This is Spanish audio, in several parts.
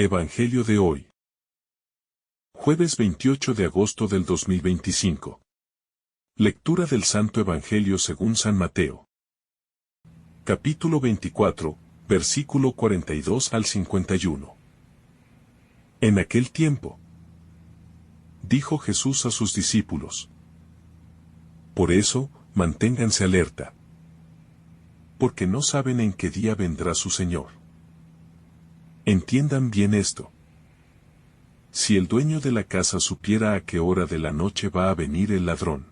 Evangelio de hoy. Jueves 28 de agosto del 2025. Lectura del Santo Evangelio según San Mateo. Capítulo 24, versículo 42 al 51. En aquel tiempo, dijo Jesús a sus discípulos: por eso, manténganse alerta, porque no saben en qué día vendrá su Señor. Entiendan bien esto. Si el dueño de la casa supiera a qué hora de la noche va a venir el ladrón,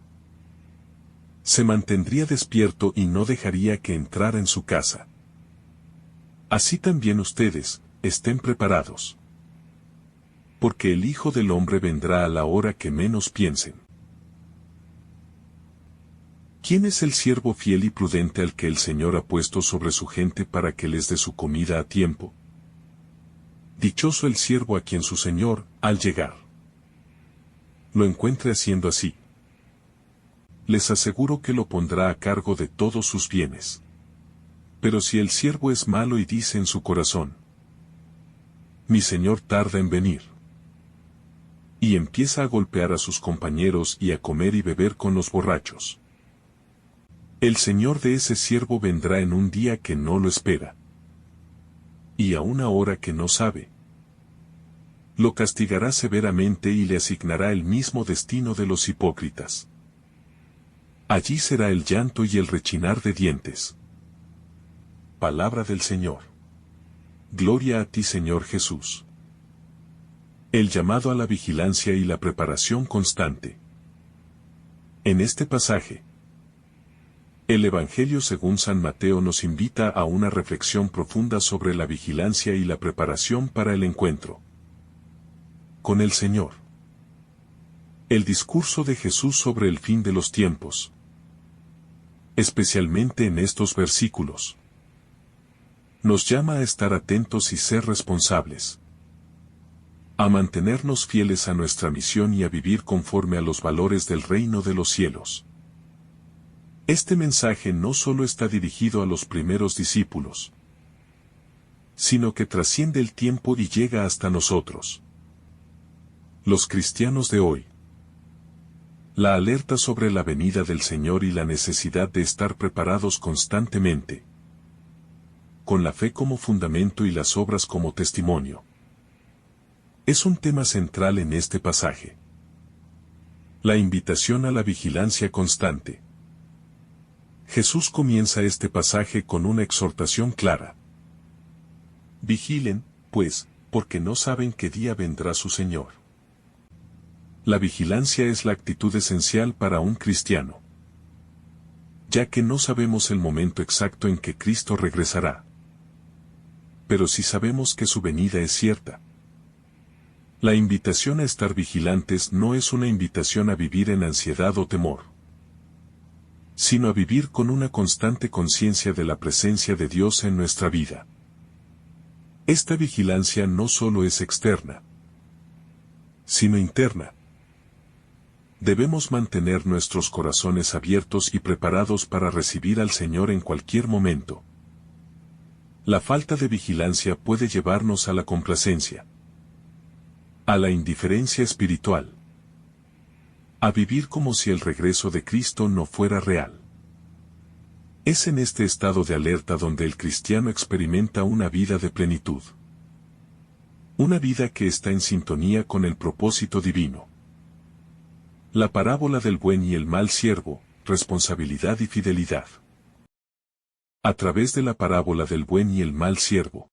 se mantendría despierto y no dejaría que entrara en su casa. Así también ustedes, estén preparados, porque el Hijo del Hombre vendrá a la hora que menos piensen. ¿Quién es el siervo fiel y prudente al que el Señor ha puesto sobre su gente para que les dé su comida a tiempo? Dichoso el siervo a quien su Señor, al llegar, lo encuentre haciendo así. Les aseguro que lo pondrá a cargo de todos sus bienes. Pero si el siervo es malo y dice en su corazón: mi Señor tarda en venir, y empieza a golpear a sus compañeros y a comer y beber con los borrachos, el Señor de ese siervo vendrá en un día que no lo espera, y a una hora que no sabe. Lo castigará severamente y le asignará el mismo destino de los hipócritas. Allí será el llanto y el rechinar de dientes. Palabra del Señor. Gloria a ti, Señor Jesús. El llamado a la vigilancia y la preparación constante. En este pasaje, el Evangelio según San Mateo nos invita a una reflexión profunda sobre la vigilancia y la preparación para el encuentro con el Señor. El discurso de Jesús sobre el fin de los tiempos, especialmente en estos versículos, nos llama a estar atentos y ser responsables, a mantenernos fieles a nuestra misión y a vivir conforme a los valores del reino de los cielos. Este mensaje no solo está dirigido a los primeros discípulos, sino que trasciende el tiempo y llega hasta nosotros, los cristianos de hoy. La alerta sobre la venida del Señor y la necesidad de estar preparados constantemente, con la fe como fundamento y las obras como testimonio, es un tema central en este pasaje. La invitación a la vigilancia constante. Jesús comienza este pasaje con una exhortación clara. Vigilen, pues, porque no saben qué día vendrá su Señor. La vigilancia es la actitud esencial para un cristiano, ya que no sabemos el momento exacto en que Cristo regresará. Pero sí sabemos que su venida es cierta. La invitación a estar vigilantes no es una invitación a vivir en ansiedad o temor, sino a vivir con una constante conciencia de la presencia de Dios en nuestra vida. Esta vigilancia no solo es externa, sino interna. Debemos mantener nuestros corazones abiertos y preparados para recibir al Señor en cualquier momento. La falta de vigilancia puede llevarnos a la complacencia, a la indiferencia espiritual, a vivir como si el regreso de Cristo no fuera real. Es en este estado de alerta donde el cristiano experimenta una vida de plenitud. Una vida que está en sintonía con el propósito divino. La parábola del buen y el mal siervo, responsabilidad y fidelidad. A través de la parábola del buen y el mal siervo,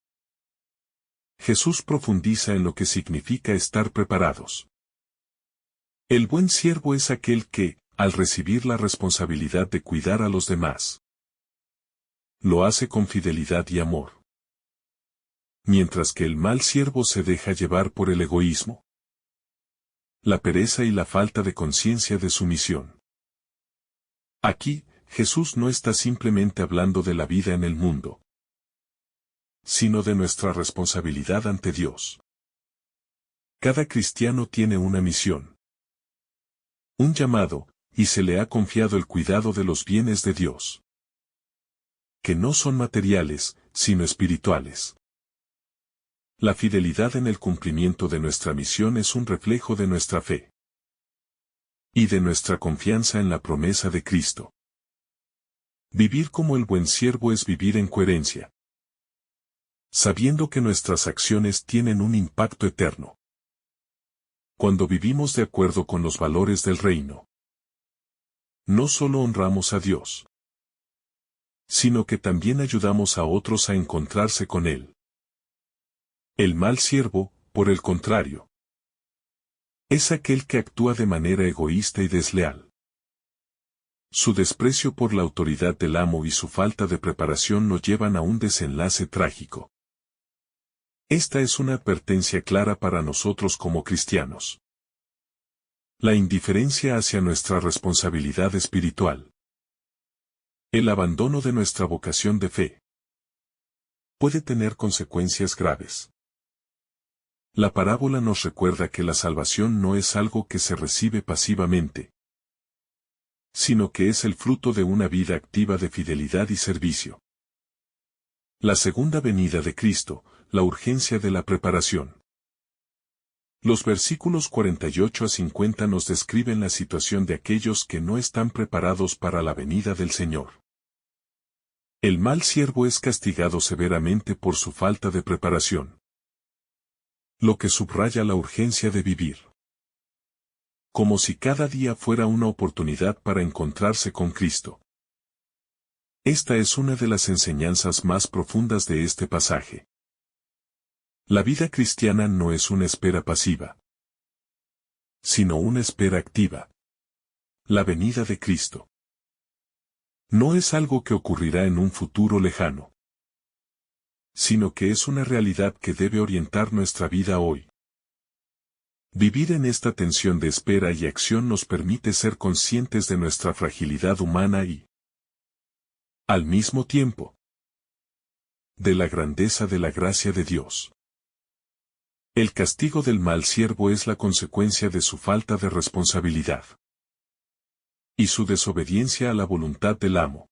Jesús profundiza en lo que significa estar preparados. El buen siervo es aquel que, al recibir la responsabilidad de cuidar a los demás, lo hace con fidelidad y amor. Mientras que el mal siervo se deja llevar por el egoísmo, la pereza y la falta de conciencia de su misión. Aquí, Jesús no está simplemente hablando de la vida en el mundo, sino de nuestra responsabilidad ante Dios. Cada cristiano tiene una misión, un llamado, y se le ha confiado el cuidado de los bienes de Dios, que no son materiales, sino espirituales. La fidelidad en el cumplimiento de nuestra misión es un reflejo de nuestra fe y de nuestra confianza en la promesa de Cristo. Vivir como el buen siervo es vivir en coherencia, sabiendo que nuestras acciones tienen un impacto eterno. Cuando vivimos de acuerdo con los valores del reino, no solo honramos a Dios, sino que también ayudamos a otros a encontrarse con Él. El mal siervo, por el contrario, es aquel que actúa de manera egoísta y desleal. Su desprecio por la autoridad del amo y su falta de preparación lo llevan a un desenlace trágico. Esta es una advertencia clara para nosotros como cristianos. La indiferencia hacia nuestra responsabilidad espiritual. El abandono de nuestra vocación de fe puede tener consecuencias graves. La parábola nos recuerda que la salvación no es algo que se recibe pasivamente, sino que es el fruto de una vida activa de fidelidad y servicio. La segunda venida de Cristo, la urgencia de la preparación. Los versículos 48 a 50 nos describen la situación de aquellos que no están preparados para la venida del Señor. El mal siervo es castigado severamente por su falta de preparación, lo que subraya la urgencia de vivir como si cada día fuera una oportunidad para encontrarse con Cristo. Esta es una de las enseñanzas más profundas de este pasaje. La vida cristiana no es una espera pasiva, sino una espera activa. La venida de Cristo no es algo que ocurrirá en un futuro lejano, sino que es una realidad que debe orientar nuestra vida hoy. Vivir en esta tensión de espera y acción nos permite ser conscientes de nuestra fragilidad humana y, al mismo tiempo, de la grandeza de la gracia de Dios. El castigo del mal siervo es la consecuencia de su falta de responsabilidad y su desobediencia a la voluntad del amo.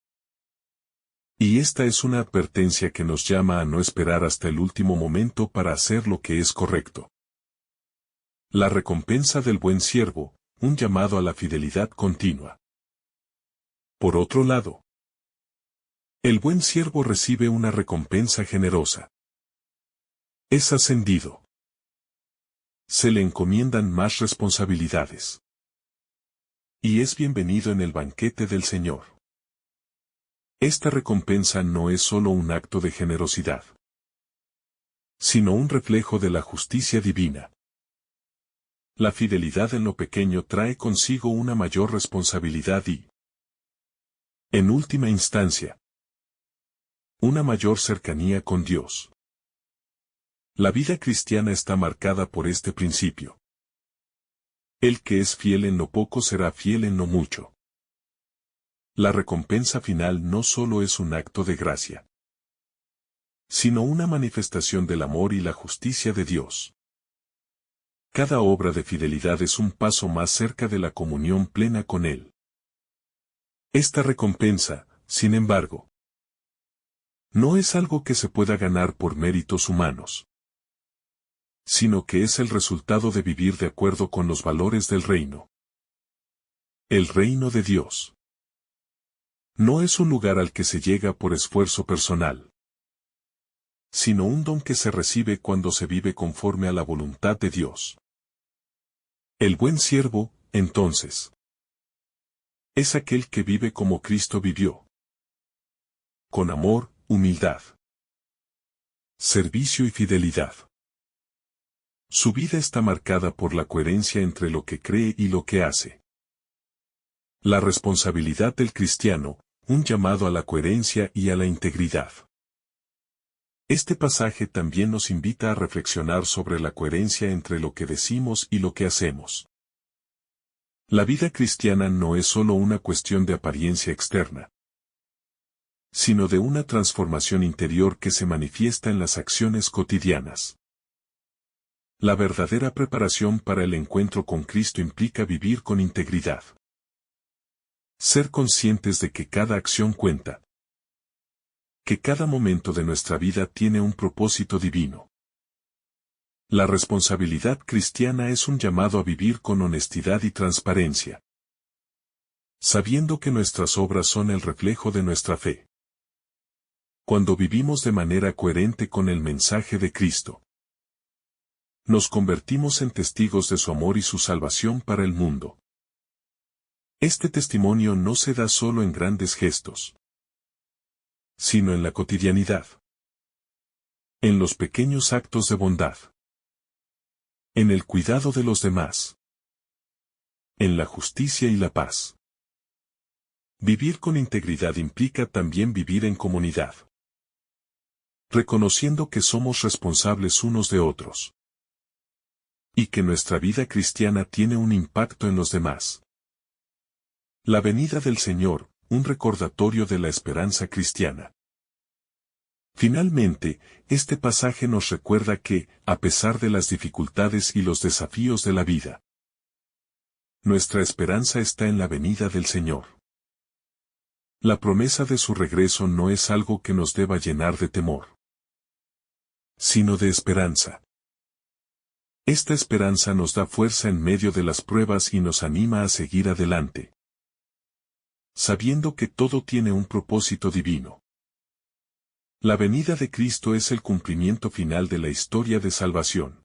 Y esta es una advertencia que nos llama a no esperar hasta el último momento para hacer lo que es correcto. La recompensa del buen siervo, un llamado a la fidelidad continua. Por otro lado, el buen siervo recibe una recompensa generosa. Es ascendido. Se le encomiendan más responsabilidades. Y es bienvenido en el banquete del Señor. Esta recompensa no es solo un acto de generosidad, sino un reflejo de la justicia divina. La fidelidad en lo pequeño trae consigo una mayor responsabilidad y, en última instancia, una mayor cercanía con Dios. La vida cristiana está marcada por este principio. El que es fiel en lo poco será fiel en lo mucho. La recompensa final no solo es un acto de gracia, sino una manifestación del amor y la justicia de Dios. Cada obra de fidelidad es un paso más cerca de la comunión plena con Él. Esta recompensa, sin embargo, no es algo que se pueda ganar por méritos humanos, sino que es el resultado de vivir de acuerdo con los valores del reino. El reino de Dios no es un lugar al que se llega por esfuerzo personal, sino un don que se recibe cuando se vive conforme a la voluntad de Dios. El buen siervo, entonces, es aquel que vive como Cristo vivió, con amor, humildad, servicio y fidelidad. Su vida está marcada por la coherencia entre lo que cree y lo que hace. La responsabilidad del cristiano, un llamado a la coherencia y a la integridad. Este pasaje también nos invita a reflexionar sobre la coherencia entre lo que decimos y lo que hacemos. La vida cristiana no es solo una cuestión de apariencia externa, sino de una transformación interior que se manifiesta en las acciones cotidianas. La verdadera preparación para el encuentro con Cristo implica vivir con integridad. Ser conscientes de que cada acción cuenta, que cada momento de nuestra vida tiene un propósito divino. La responsabilidad cristiana es un llamado a vivir con honestidad y transparencia, sabiendo que nuestras obras son el reflejo de nuestra fe. Cuando vivimos de manera coherente con el mensaje de Cristo, nos convertimos en testigos de su amor y su salvación para el mundo. Este testimonio no se da solo en grandes gestos, sino en la cotidianidad, en los pequeños actos de bondad, en el cuidado de los demás, en la justicia y la paz. Vivir con integridad implica también vivir en comunidad, reconociendo que somos responsables unos de otros, y que nuestra vida cristiana tiene un impacto en los demás. La venida del Señor, un recordatorio de la esperanza cristiana. Finalmente, este pasaje nos recuerda que, a pesar de las dificultades y los desafíos de la vida, nuestra esperanza está en la venida del Señor. La promesa de su regreso no es algo que nos deba llenar de temor, sino de esperanza. Esta esperanza nos da fuerza en medio de las pruebas y nos anima a seguir adelante, sabiendo que todo tiene un propósito divino. La venida de Cristo es el cumplimiento final de la historia de salvación.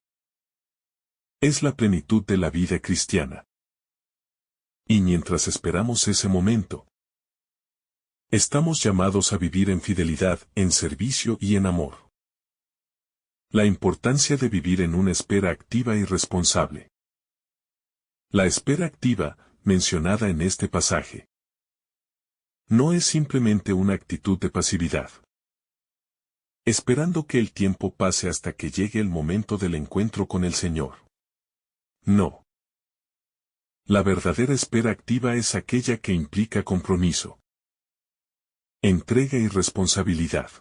Es la plenitud de la vida cristiana. Y mientras esperamos ese momento, estamos llamados a vivir en fidelidad, en servicio y en amor. La importancia de vivir en una espera activa y responsable. La espera activa, mencionada en este pasaje, no es simplemente una actitud de pasividad, esperando que el tiempo pase hasta que llegue el momento del encuentro con el Señor. No. La verdadera espera activa es aquella que implica compromiso, entrega y responsabilidad.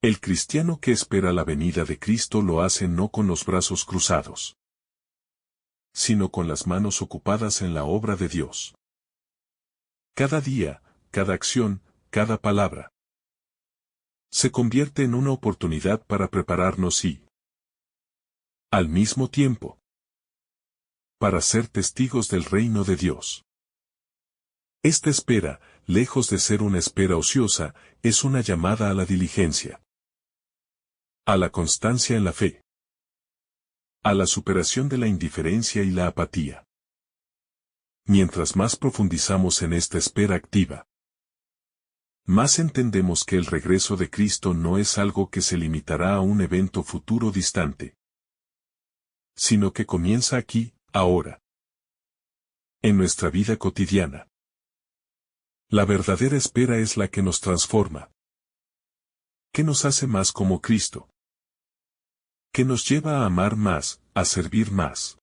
El cristiano que espera la venida de Cristo lo hace no con los brazos cruzados, sino con las manos ocupadas en la obra de Dios. Cada día, cada acción, cada palabra, se convierte en una oportunidad para prepararnos y, al mismo tiempo, para ser testigos del reino de Dios. Esta espera, lejos de ser una espera ociosa, es una llamada a la diligencia, a la constancia en la fe, a la superación de la indiferencia y la apatía. Mientras más profundizamos en esta espera activa, más entendemos que el regreso de Cristo no es algo que se limitará a un evento futuro distante, sino que comienza aquí, ahora, en nuestra vida cotidiana. La verdadera espera es la que nos transforma, que nos hace más como Cristo, que nos lleva a amar más, a servir más,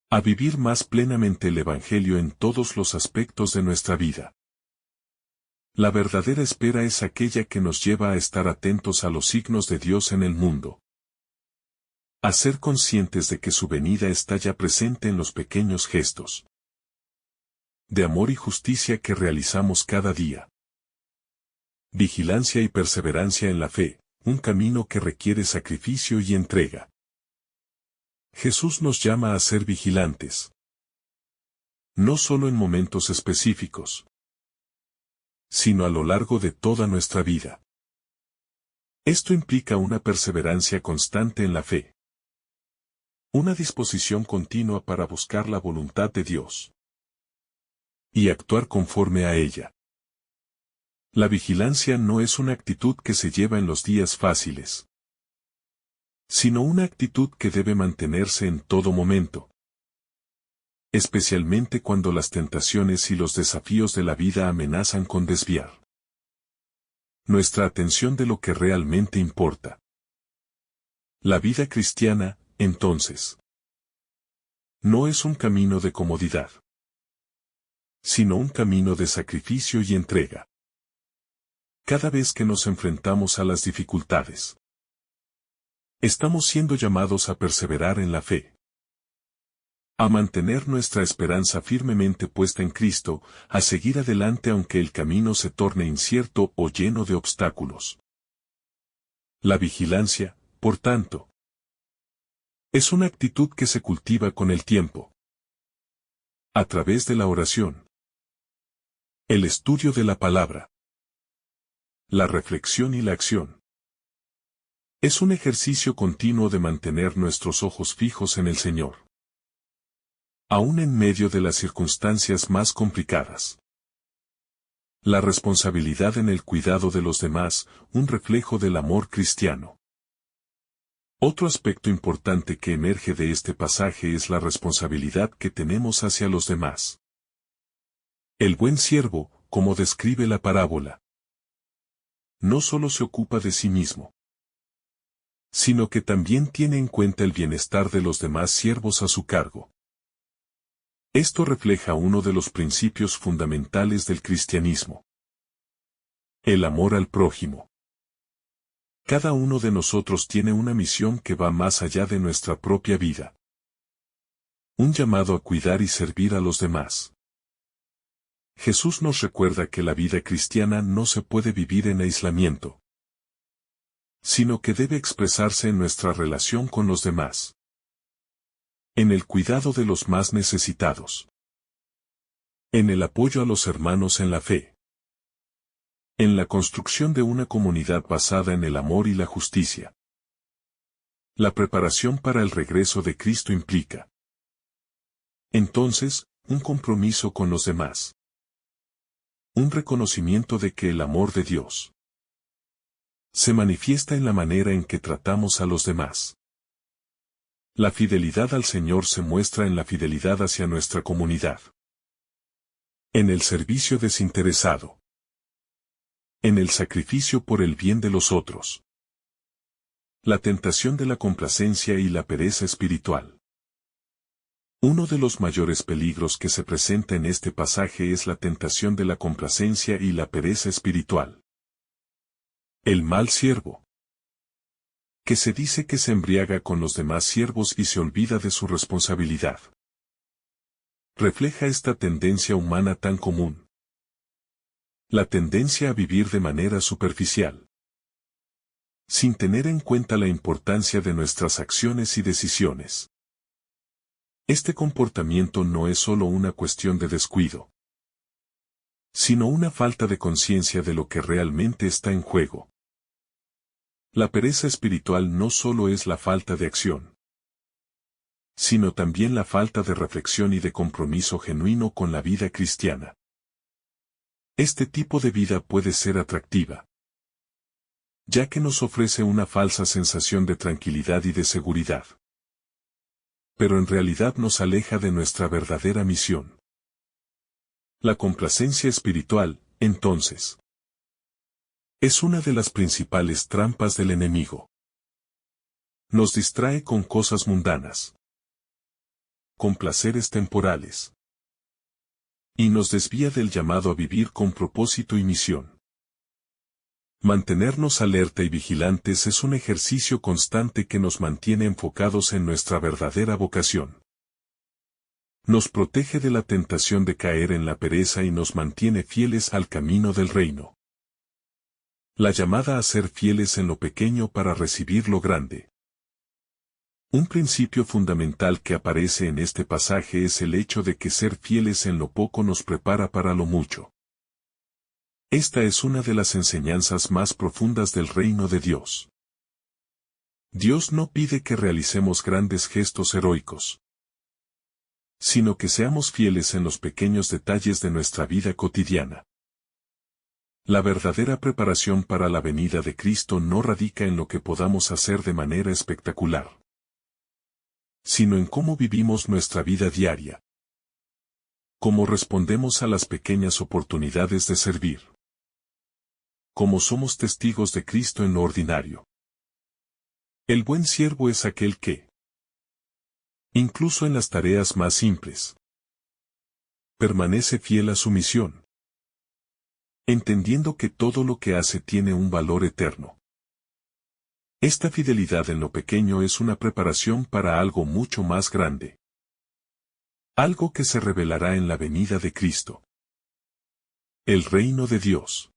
a vivir más plenamente el Evangelio en todos los aspectos de nuestra vida. La verdadera espera es aquella que nos lleva a estar atentos a los signos de Dios en el mundo, a ser conscientes de que su venida está ya presente en los pequeños gestos de amor y justicia que realizamos cada día. Vigilancia y perseverancia en la fe, un camino que requiere sacrificio y entrega. Jesús nos llama a ser vigilantes, no solo en momentos específicos, sino a lo largo de toda nuestra vida. Esto implica una perseverancia constante en la fe, una disposición continua para buscar la voluntad de Dios y actuar conforme a ella. La vigilancia no es una actitud que se lleva en los días fáciles, sino una actitud que debe mantenerse en todo momento, especialmente cuando las tentaciones y los desafíos de la vida amenazan con desviar nuestra atención de lo que realmente importa. La vida cristiana, entonces, no es un camino de comodidad, sino un camino de sacrificio y entrega. Cada vez que nos enfrentamos a las dificultades, estamos siendo llamados a perseverar en la fe, a mantener nuestra esperanza firmemente puesta en Cristo, a seguir adelante aunque el camino se torne incierto o lleno de obstáculos. La vigilancia, por tanto, Es una actitud que se cultiva con el tiempo. A través de la oración. El estudio de la palabra. La reflexión y la acción. Es un ejercicio continuo de mantener nuestros ojos fijos en el Señor. Aún en medio de las circunstancias más complicadas. La responsabilidad en el cuidado de los demás, un reflejo del amor cristiano. Otro aspecto importante que emerge de este pasaje es la responsabilidad que tenemos hacia los demás. El buen siervo, como describe la parábola, no solo se ocupa de sí mismo, sino que también tiene en cuenta el bienestar de los demás siervos a su cargo. Esto refleja uno de los principios fundamentales del cristianismo. El amor al prójimo. Cada uno de nosotros tiene una misión que va más allá de nuestra propia vida. Un llamado a cuidar y servir a los demás. Jesús nos recuerda que la vida cristiana no se puede vivir en aislamiento, sino que debe expresarse en nuestra relación con los demás. En el cuidado de los más necesitados. En el apoyo a los hermanos en la fe. En la construcción de una comunidad basada en el amor y la justicia. La preparación para el regreso de Cristo implica, entonces, un compromiso con los demás. Un reconocimiento de que el amor de Dios se manifiesta en la manera en que tratamos a los demás. La fidelidad al Señor se muestra en la fidelidad hacia nuestra comunidad. En el servicio desinteresado. En el sacrificio por el bien de los otros. La tentación de la complacencia y la pereza espiritual. Uno de los mayores peligros que se presenta en este pasaje es la tentación de la complacencia y la pereza espiritual. El mal siervo, que se dice que se embriaga con los demás siervos y se olvida de su responsabilidad. Refleja esta tendencia humana tan común. La tendencia a vivir de manera superficial. Sin tener en cuenta la importancia de nuestras acciones y decisiones. Este comportamiento no es solo una cuestión de descuido, sino una falta de conciencia de lo que realmente está en juego. La pereza espiritual no solo es la falta de acción, sino también la falta de reflexión y de compromiso genuino con la vida cristiana. Este tipo de vida puede ser atractiva, ya que nos ofrece una falsa sensación de tranquilidad y de seguridad. Pero en realidad nos aleja de nuestra verdadera misión. La complacencia espiritual, entonces, es una de las principales trampas del enemigo. Nos distrae con cosas mundanas, con placeres temporales, y nos desvía del llamado a vivir con propósito y misión. Mantenernos alerta y vigilantes es un ejercicio constante que nos mantiene enfocados en nuestra verdadera vocación. Nos protege de la tentación de caer en la pereza y nos mantiene fieles al camino del reino. La llamada a ser fieles en lo pequeño para recibir lo grande. Un principio fundamental que aparece en este pasaje es el hecho de que ser fieles en lo poco nos prepara para lo mucho. Esta es una de las enseñanzas más profundas del reino de Dios. Dios no pide que realicemos grandes gestos heroicos, sino que seamos fieles en los pequeños detalles de nuestra vida cotidiana. La verdadera preparación para la venida de Cristo no radica en lo que podamos hacer de manera espectacular, sino en cómo vivimos nuestra vida diaria. Cómo respondemos a las pequeñas oportunidades de servir. Cómo somos testigos de Cristo en lo ordinario. El buen siervo es aquel que, incluso en las tareas más simples, permanece fiel a su misión, entendiendo que todo lo que hace tiene un valor eterno. Esta fidelidad en lo pequeño es una preparación para algo mucho más grande. Algo que se revelará en la venida de Cristo. El reino de Dios.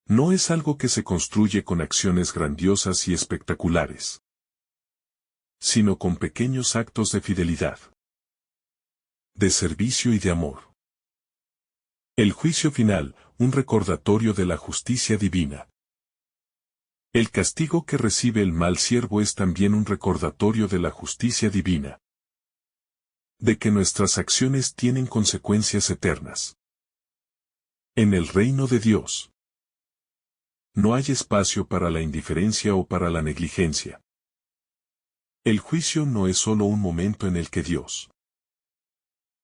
No es algo que se construye con acciones grandiosas y espectaculares, sino con pequeños actos de fidelidad, de servicio y de amor. El juicio final, un recordatorio de la justicia divina. El castigo que recibe el mal siervo es también un recordatorio de la justicia divina, de que nuestras acciones tienen consecuencias eternas. En el reino de Dios no hay espacio para la indiferencia o para la negligencia. El juicio no es solo un momento en el que Dios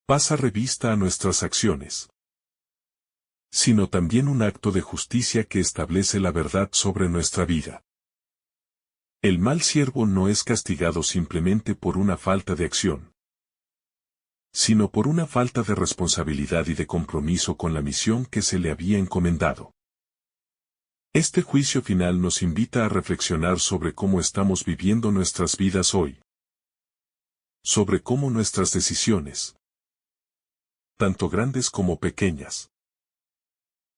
pasa revista a nuestras acciones, sino también un acto de justicia que establece la verdad sobre nuestra vida. El mal siervo no es castigado simplemente por una falta de acción, sino por una falta de responsabilidad y de compromiso con la misión que se le había encomendado. Este juicio final nos invita a reflexionar sobre cómo estamos viviendo nuestras vidas hoy, sobre cómo nuestras decisiones, tanto grandes como pequeñas,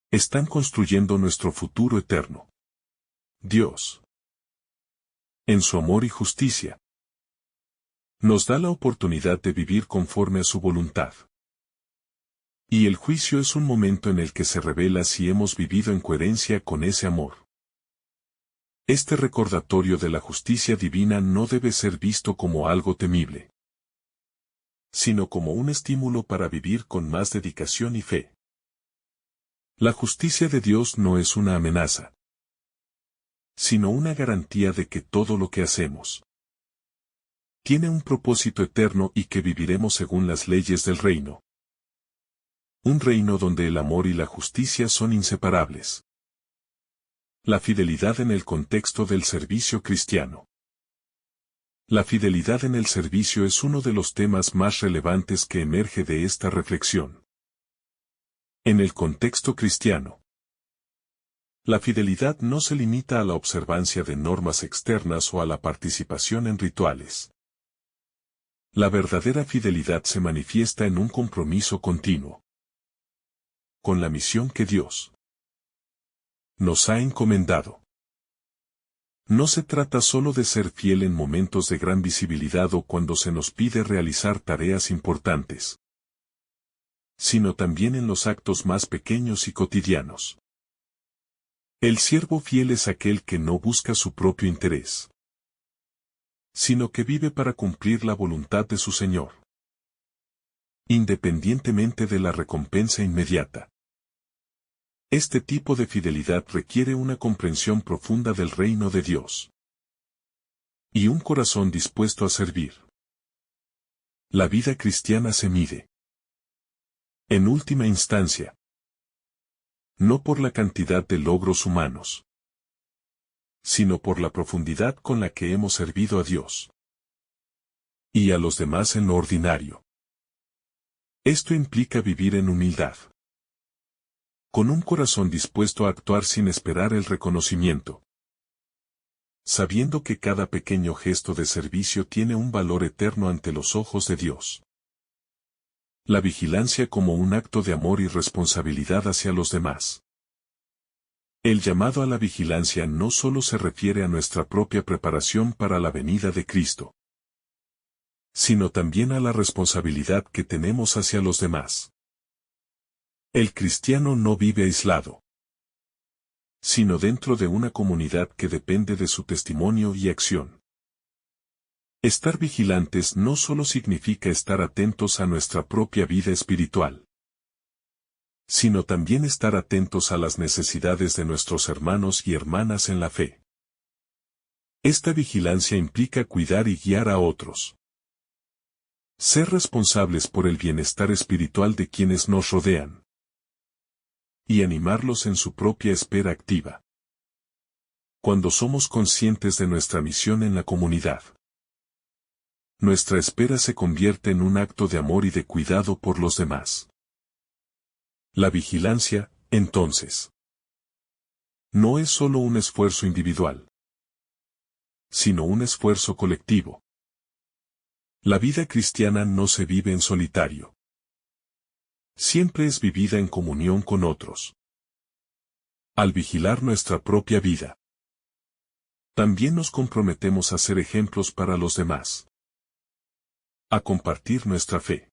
están construyendo nuestro futuro eterno. Dios, en su amor y justicia, nos da la oportunidad de vivir conforme a su voluntad. Y el juicio es un momento en el que se revela si hemos vivido en coherencia con ese amor. Este recordatorio de la justicia divina no debe ser visto como algo temible, sino como un estímulo para vivir con más dedicación y fe. La justicia de Dios no es una amenaza, sino una garantía de que todo lo que hacemos tiene un propósito eterno y que viviremos según las leyes del reino. Un reino donde el amor y la justicia son inseparables. La fidelidad en el contexto del servicio cristiano. La fidelidad en el servicio es uno de los temas más relevantes que emerge de esta reflexión. En el contexto cristiano, la fidelidad no se limita a la observancia de normas externas o a la participación en rituales. La verdadera fidelidad se manifiesta en un compromiso continuo con la misión que Dios nos ha encomendado. No se trata solo de ser fiel en momentos de gran visibilidad o cuando se nos pide realizar tareas importantes, sino también en los actos más pequeños y cotidianos. El siervo fiel es aquel que no busca su propio interés, sino que vive para cumplir la voluntad de su Señor, independientemente de la recompensa inmediata. Este tipo de fidelidad requiere una comprensión profunda del reino de Dios y un corazón dispuesto a servir. La vida cristiana se mide, en última instancia, no por la cantidad de logros humanos, sino por la profundidad con la que hemos servido a Dios y a los demás en lo ordinario. Esto implica vivir en humildad, con un corazón dispuesto a actuar sin esperar el reconocimiento, sabiendo que cada pequeño gesto de servicio tiene un valor eterno ante los ojos de Dios. La vigilancia como un acto de amor y responsabilidad hacia los demás. El llamado a la vigilancia no solo se refiere a nuestra propia preparación para la venida de Cristo, sino también a la responsabilidad que tenemos hacia los demás. El cristiano no vive aislado, sino dentro de una comunidad que depende de su testimonio y acción. Estar vigilantes no solo significa estar atentos a nuestra propia vida espiritual, sino también estar atentos a las necesidades de nuestros hermanos y hermanas en la fe. Esta vigilancia implica cuidar y guiar a otros, ser responsables por el bienestar espiritual de quienes nos rodean, y animarlos en su propia espera activa. Cuando somos conscientes de nuestra misión en la comunidad, nuestra espera se convierte en un acto de amor y de cuidado por los demás. La vigilancia, entonces, no es solo un esfuerzo individual, sino un esfuerzo colectivo. La vida cristiana no se vive en solitario. Siempre es vivida en comunión con otros. Al vigilar nuestra propia vida, También nos comprometemos a ser ejemplos para los demás, a compartir nuestra fe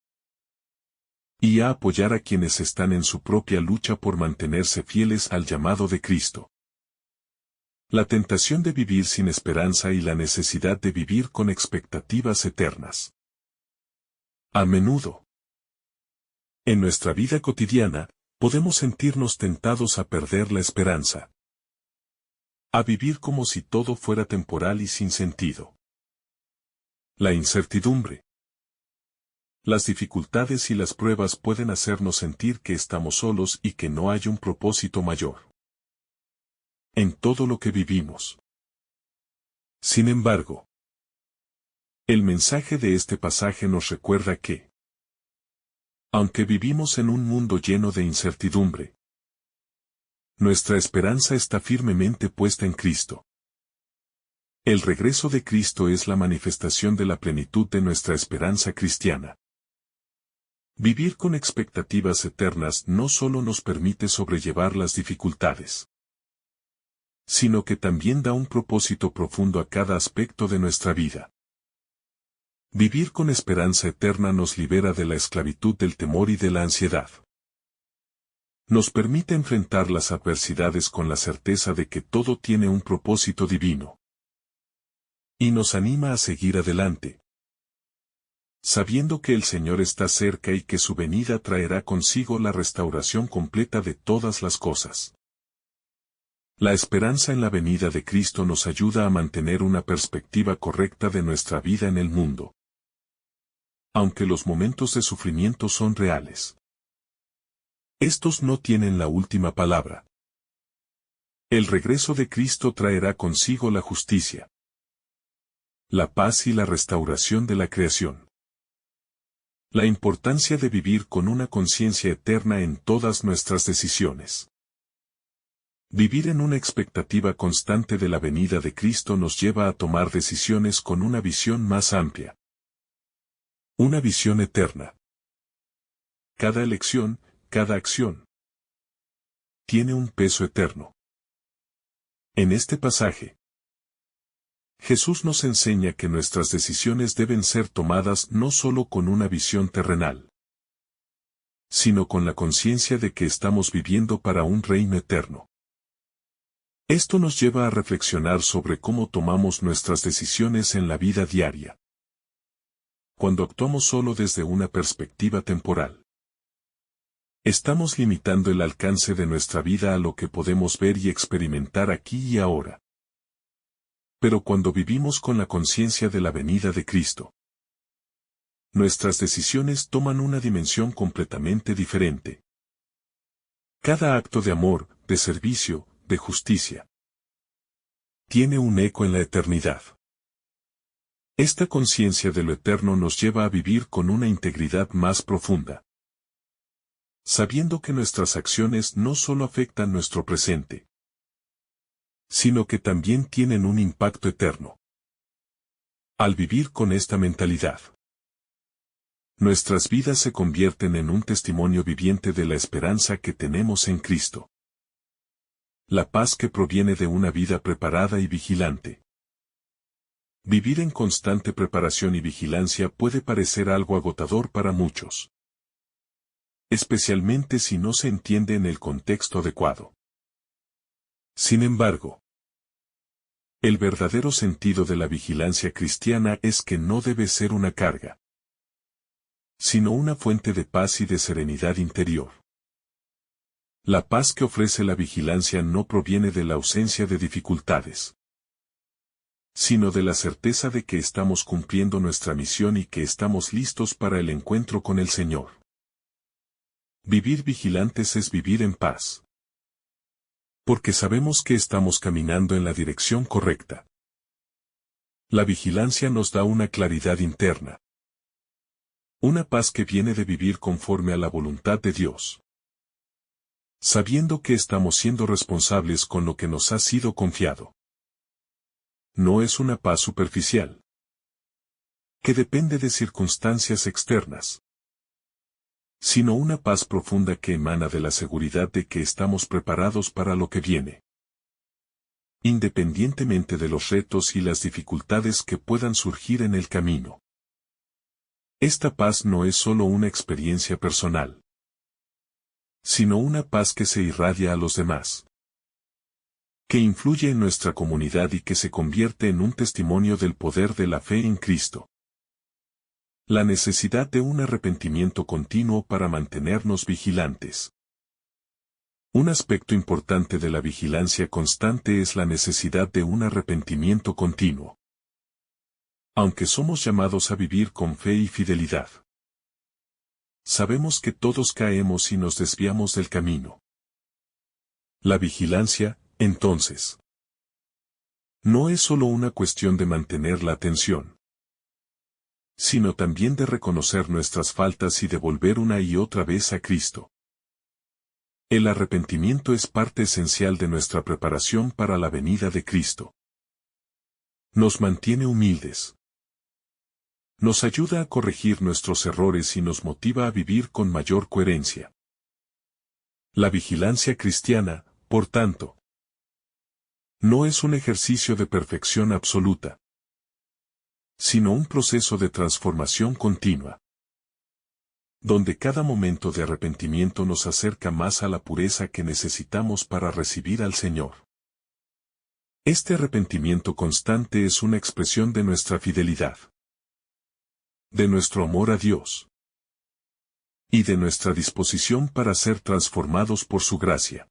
y a apoyar a quienes están en su propia lucha por mantenerse fieles al llamado de Cristo. La tentación de vivir sin esperanza y la necesidad de vivir con expectativas eternas. A menudo, en nuestra vida cotidiana, podemos sentirnos tentados a perder la esperanza, a vivir como si todo fuera temporal y sin sentido. La incertidumbre, las dificultades y las pruebas pueden hacernos sentir que estamos solos y que no hay un propósito mayor en todo lo que vivimos. Sin embargo, el mensaje de este pasaje nos recuerda que, aunque vivimos en un mundo lleno de incertidumbre, nuestra esperanza está firmemente puesta en Cristo. El regreso de Cristo es la manifestación de la plenitud de nuestra esperanza cristiana. Vivir con expectativas eternas no solo nos permite sobrellevar las dificultades, sino que también da un propósito profundo a cada aspecto de nuestra vida. Vivir con esperanza eterna nos libera de la esclavitud del temor y de la ansiedad. Nos permite enfrentar las adversidades con la certeza de que todo tiene un propósito divino. Y nos anima a seguir adelante, sabiendo que el Señor está cerca y que su venida traerá consigo la restauración completa de todas las cosas. La esperanza en la venida de Cristo nos ayuda a mantener una perspectiva correcta de nuestra vida en el mundo, aunque los momentos de sufrimiento son reales. Estos no tienen la última palabra. El regreso de Cristo traerá consigo la justicia, la paz y la restauración de la creación. La importancia de vivir con una conciencia eterna en todas nuestras decisiones. Vivir en una expectativa constante de la venida de Cristo nos lleva a tomar decisiones con una visión más amplia. Una visión eterna. Cada elección, cada acción, tiene un peso eterno. En este pasaje, Jesús nos enseña que nuestras decisiones deben ser tomadas no solo con una visión terrenal, sino con la conciencia de que estamos viviendo para un reino eterno. Esto nos lleva a reflexionar sobre cómo tomamos nuestras decisiones en la vida diaria. Cuando actuamos solo desde una perspectiva temporal, estamos limitando el alcance de nuestra vida a lo que podemos ver y experimentar aquí y ahora. Pero cuando vivimos con la conciencia de la venida de Cristo, nuestras decisiones toman una dimensión completamente diferente. Cada acto de amor, de servicio, de justicia, tiene un eco en la eternidad. Esta conciencia de lo eterno nos lleva a vivir con una integridad más profunda, sabiendo que nuestras acciones no solo afectan nuestro presente, sino que también tienen un impacto eterno. Al vivir con esta mentalidad, nuestras vidas se convierten en un testimonio viviente de la esperanza que tenemos en Cristo. La paz que proviene de una vida preparada y vigilante. Vivir en constante preparación y vigilancia puede parecer algo agotador para muchos, especialmente si no se entiende en el contexto adecuado. Sin embargo, el verdadero sentido de la vigilancia cristiana es que no debe ser una carga, sino una fuente de paz y de serenidad interior. La paz que ofrece la vigilancia no proviene de la ausencia de dificultades, sino de la certeza de que estamos cumpliendo nuestra misión y que estamos listos para el encuentro con el Señor. Vivir vigilantes es vivir en paz, porque sabemos que estamos caminando en la dirección correcta. La vigilancia nos da una claridad interna, una paz que viene de vivir conforme a la voluntad de Dios, sabiendo que estamos siendo responsables con lo que nos ha sido confiado. No es una paz superficial, que depende de circunstancias externas, sino una paz profunda que emana de la seguridad de que estamos preparados para lo que viene. independientemente de los retos y las dificultades que puedan surgir en el camino. Esta paz no es solo una experiencia personal, sino una paz que se irradia a los demás, que influye en nuestra comunidad y que se convierte en un testimonio del poder de la fe en Cristo. La necesidad de un arrepentimiento continuo para mantenernos vigilantes. Un aspecto importante de la vigilancia constante es la necesidad de un arrepentimiento continuo. Aunque somos llamados a vivir con fe y fidelidad, sabemos que todos caemos y nos desviamos del camino. La vigilancia, entonces, no es solo una cuestión de mantener la atención, sino también de reconocer nuestras faltas y de volver una y otra vez a Cristo. El arrepentimiento es parte esencial de nuestra preparación para la venida de Cristo. Nos mantiene humildes. Nos ayuda a corregir nuestros errores y nos motiva a vivir con mayor coherencia. La vigilancia cristiana, por tanto, no es un ejercicio de perfección absoluta, sino un proceso de transformación continua, donde cada momento de arrepentimiento nos acerca más a la pureza que necesitamos para recibir al Señor. Este arrepentimiento constante es una expresión de nuestra fidelidad, de nuestro amor a Dios y de nuestra disposición para ser transformados por su gracia.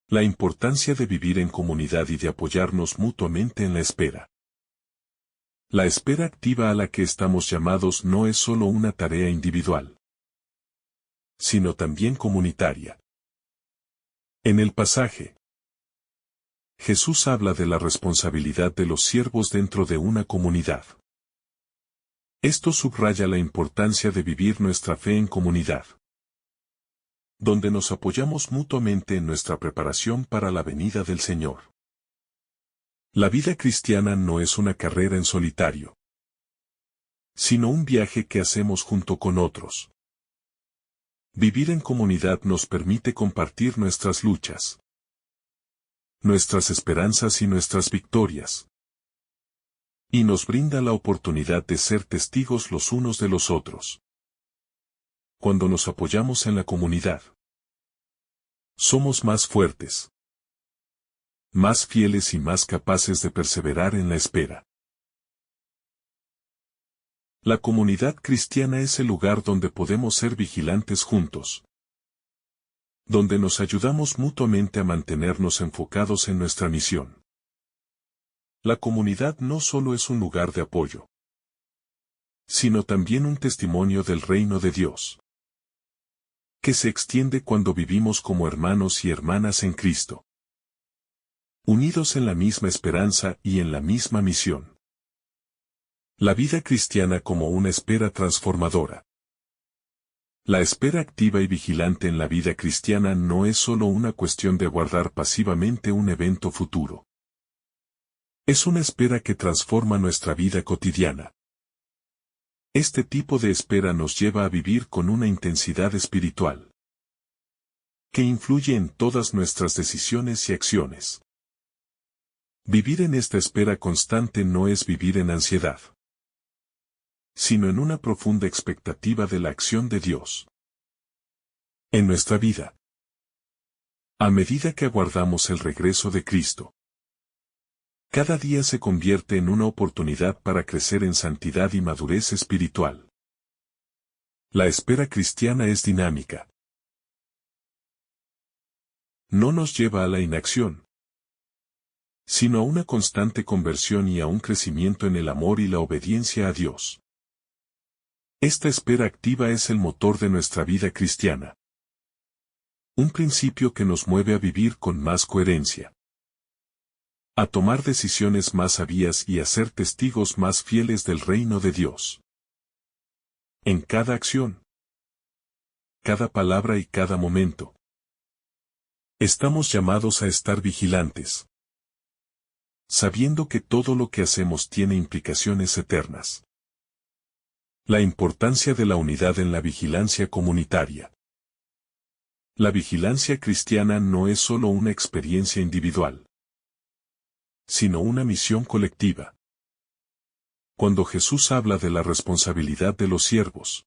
La importancia de vivir en comunidad y de apoyarnos mutuamente en la espera. La espera activa a la que estamos llamados no es solo una tarea individual, sino también comunitaria. En el pasaje, Jesús habla de la responsabilidad de los siervos dentro de una comunidad. Esto subraya la importancia de vivir nuestra fe en comunidad, donde nos apoyamos mutuamente en nuestra preparación para la venida del Señor. La vida cristiana no es una carrera en solitario, sino un viaje que hacemos junto con otros. Vivir en comunidad nos permite compartir nuestras luchas, nuestras esperanzas y nuestras victorias, y nos brinda la oportunidad de ser testigos los unos de los otros. Cuando nos apoyamos en la comunidad, somos más fuertes, más fieles y más capaces de perseverar en la espera. La comunidad cristiana es el lugar donde podemos ser vigilantes juntos, donde nos ayudamos mutuamente a mantenernos enfocados en nuestra misión. La comunidad no solo es un lugar de apoyo, sino también un testimonio del reino de Dios, que se extiende cuando vivimos como hermanos y hermanas en Cristo, unidos en la misma esperanza y en la misma misión. La vida cristiana como una espera transformadora. La espera activa y vigilante en la vida cristiana no es solo una cuestión de aguardar pasivamente un evento futuro. Es una espera que transforma nuestra vida cotidiana. Este tipo de espera nos lleva a vivir con una intensidad espiritual, que influye en todas nuestras decisiones y acciones. Vivir en esta espera constante no es vivir en ansiedad, sino en una profunda expectativa de la acción de Dios en nuestra vida. A medida que aguardamos el regreso de Cristo, cada día se convierte en una oportunidad para crecer en santidad y madurez espiritual. La espera cristiana es dinámica. No nos lleva a la inacción, sino a una constante conversión y a un crecimiento en el amor y la obediencia a Dios. Esta espera activa es el motor de nuestra vida cristiana. Un principio que nos mueve a vivir con más coherencia, a tomar decisiones más sabias y a ser testigos más fieles del reino de Dios. En cada acción, cada palabra y cada momento, estamos llamados a estar vigilantes, sabiendo que todo lo que hacemos tiene implicaciones eternas. La importancia de la unidad en la vigilancia comunitaria. La vigilancia cristiana no es solo una experiencia individual, sino una misión colectiva. Cuando Jesús habla de la responsabilidad de los siervos,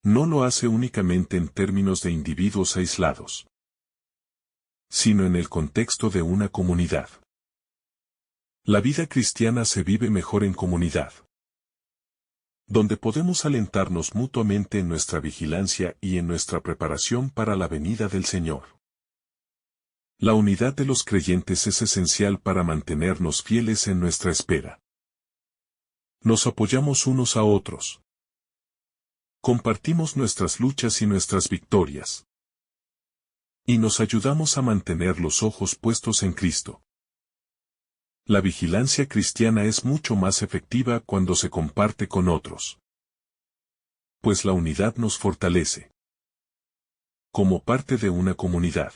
no lo hace únicamente en términos de individuos aislados, sino en el contexto de una comunidad. La vida cristiana se vive mejor en comunidad, donde podemos alentarnos mutuamente en nuestra vigilancia y en nuestra preparación para la venida del Señor. La unidad de los creyentes es esencial para mantenernos fieles en nuestra espera. Nos apoyamos unos a otros. Compartimos nuestras luchas y nuestras victorias. Y nos ayudamos a mantener los ojos puestos en Cristo. La vigilancia cristiana es mucho más efectiva cuando se comparte con otros, pues la unidad nos fortalece. Como parte de una comunidad,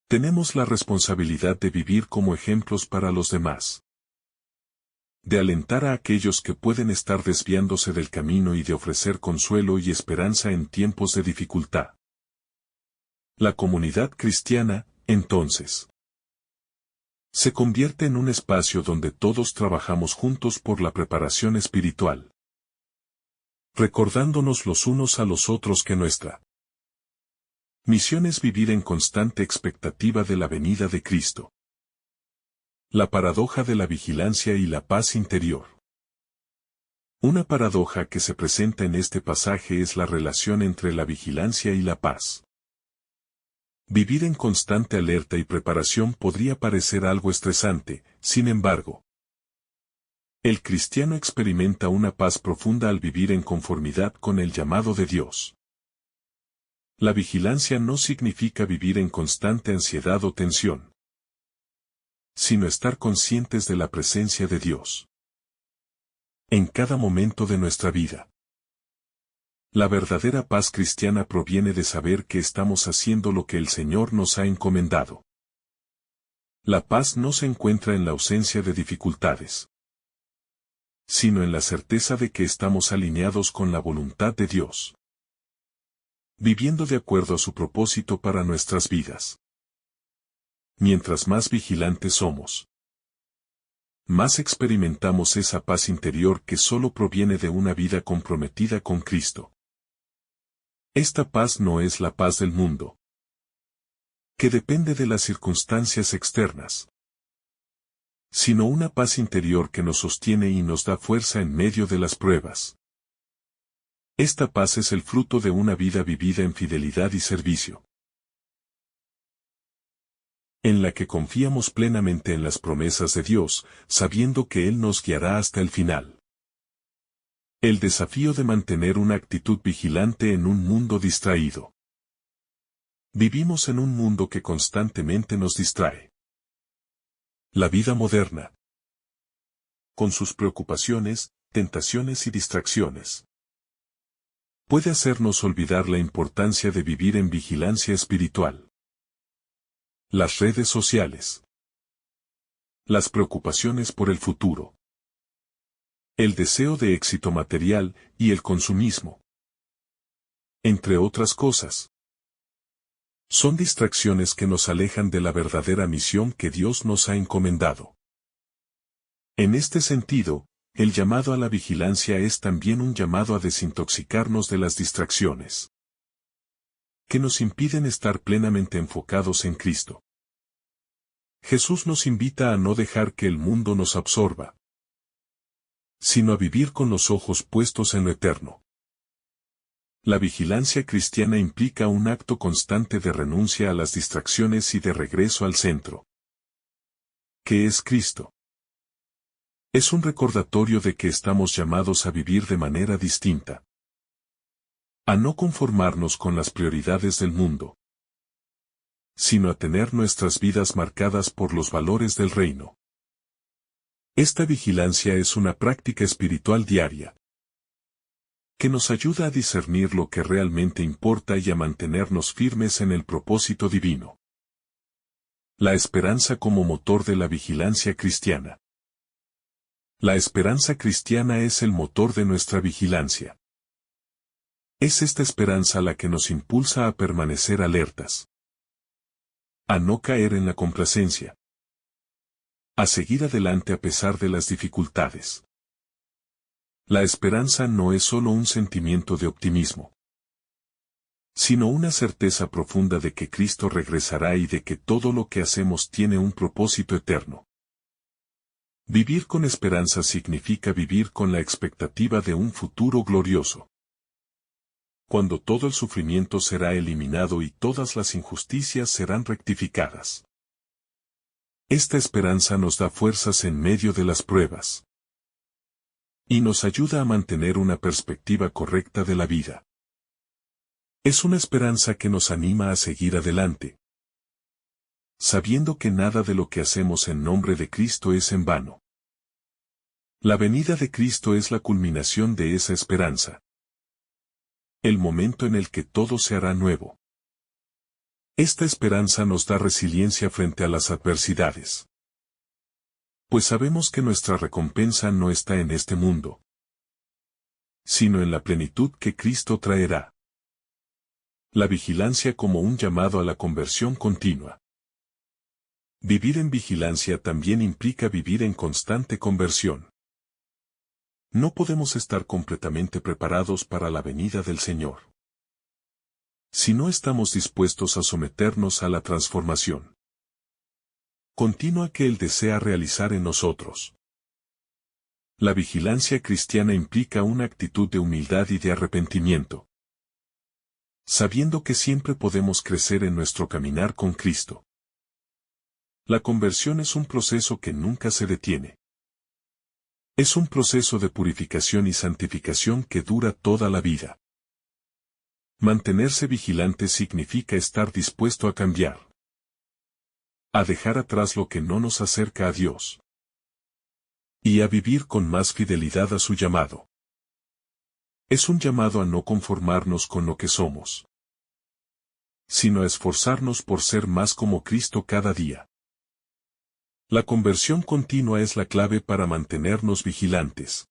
tenemos la responsabilidad de vivir como ejemplos para los demás, de alentar a aquellos que pueden estar desviándose del camino y de ofrecer consuelo y esperanza en tiempos de dificultad. La comunidad cristiana, entonces, se convierte en un espacio donde todos trabajamos juntos por la preparación espiritual, recordándonos los unos a los otros que nuestra misión es vivir en constante expectativa de la venida de Cristo. La paradoja de la vigilancia y la paz interior. Una paradoja que se presenta en este pasaje es la relación entre la vigilancia y la paz. Vivir en constante alerta y preparación podría parecer algo estresante, sin embargo, el cristiano experimenta una paz profunda al vivir en conformidad con el llamado de Dios. La vigilancia no significa vivir en constante ansiedad o tensión, sino estar conscientes de la presencia de Dios en cada momento de nuestra vida. La verdadera paz cristiana proviene de saber que estamos haciendo lo que el Señor nos ha encomendado. La paz no se encuentra en la ausencia de dificultades, sino en la certeza de que estamos alineados con la voluntad de Dios, viviendo de acuerdo a su propósito para nuestras vidas. Mientras más vigilantes somos, más experimentamos esa paz interior que solo proviene de una vida comprometida con Cristo. Esta paz no es la paz del mundo, que depende de las circunstancias externas, sino una paz interior que nos sostiene y nos da fuerza en medio de las pruebas. Esta paz es el fruto de una vida vivida en fidelidad y servicio, en la que confiamos plenamente en las promesas de Dios, sabiendo que Él nos guiará hasta el final. El desafío de mantener una actitud vigilante en un mundo distraído. Vivimos en un mundo que constantemente nos distrae. La vida moderna, con sus preocupaciones, tentaciones y distracciones, puede hacernos olvidar la importancia de vivir en vigilancia espiritual. Las redes sociales, las preocupaciones por el futuro, el deseo de éxito material y el consumismo, entre otras cosas, son distracciones que nos alejan de la verdadera misión que Dios nos ha encomendado. En este sentido, el llamado a la vigilancia es también un llamado a desintoxicarnos de las distracciones que nos impiden estar plenamente enfocados en Cristo. Jesús nos invita a no dejar que el mundo nos absorba, sino a vivir con los ojos puestos en lo eterno. La vigilancia cristiana implica un acto constante de renuncia a las distracciones y de regreso al centro, que es Cristo. Es un recordatorio de que estamos llamados a vivir de manera distinta, a no conformarnos con las prioridades del mundo, sino a tener nuestras vidas marcadas por los valores del reino. Esta vigilancia es una práctica espiritual diaria, que nos ayuda a discernir lo que realmente importa y a mantenernos firmes en el propósito divino. La esperanza como motor de la vigilancia cristiana. La esperanza cristiana es el motor de nuestra vigilancia. Es esta esperanza la que nos impulsa a permanecer alertas, a no caer en la complacencia, A seguir adelante a pesar de las dificultades. La esperanza no es solo un sentimiento de optimismo, sino una certeza profunda de que Cristo regresará y de que todo lo que hacemos tiene un propósito eterno. Vivir con esperanza significa vivir con la expectativa de un futuro glorioso, cuando todo el sufrimiento será eliminado y todas las injusticias serán rectificadas. Esta esperanza nos da fuerzas en medio de las pruebas y nos ayuda a mantener una perspectiva correcta de la vida. Es una esperanza que nos anima a seguir adelante, sabiendo que nada de lo que hacemos en nombre de Cristo es en vano. La venida de Cristo es la culminación de esa esperanza, el momento en el que todo se hará nuevo. Esta esperanza nos da resiliencia frente a las adversidades, pues sabemos que nuestra recompensa no está en este mundo, sino en la plenitud que Cristo traerá. La vigilancia como un llamado a la conversión continua. Vivir en vigilancia también implica vivir en constante conversión. No podemos estar completamente preparados para la venida del Señor si no estamos dispuestos a someternos a la transformación continua que Él desea realizar en nosotros. La vigilancia cristiana implica una actitud de humildad y de arrepentimiento, sabiendo que siempre podemos crecer en nuestro caminar con Cristo. La conversión es un proceso que nunca se detiene. Es un proceso de purificación y santificación que dura toda la vida. Mantenerse vigilante significa estar dispuesto a cambiar, a dejar atrás lo que no nos acerca a Dios, y a vivir con más fidelidad a su llamado. Es un llamado a no conformarnos con lo que somos, sino a esforzarnos por ser más como Cristo cada día. La conversión continua es la clave para mantenernos vigilantes,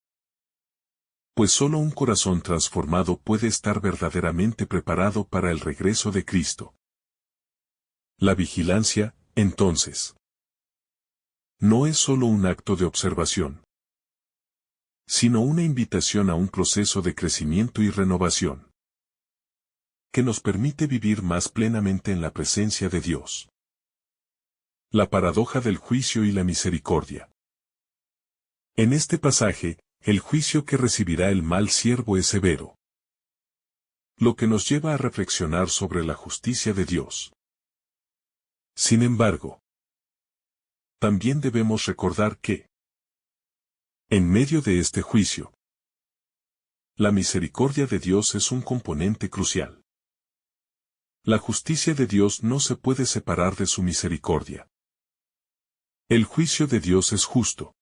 pues solo un corazón transformado puede estar verdaderamente preparado para el regreso de Cristo. La vigilancia, entonces, no es solo un acto de observación, sino una invitación a un proceso de crecimiento y renovación, que nos permite vivir más plenamente en la presencia de Dios. La paradoja del juicio y la misericordia. En este pasaje, el juicio que recibirá el mal siervo es severo, lo que nos lleva a reflexionar sobre la justicia de Dios. Sin embargo, también debemos recordar que, en medio de este juicio, la misericordia de Dios es un componente crucial. La justicia de Dios no se puede separar de su misericordia. El juicio de Dios es justo,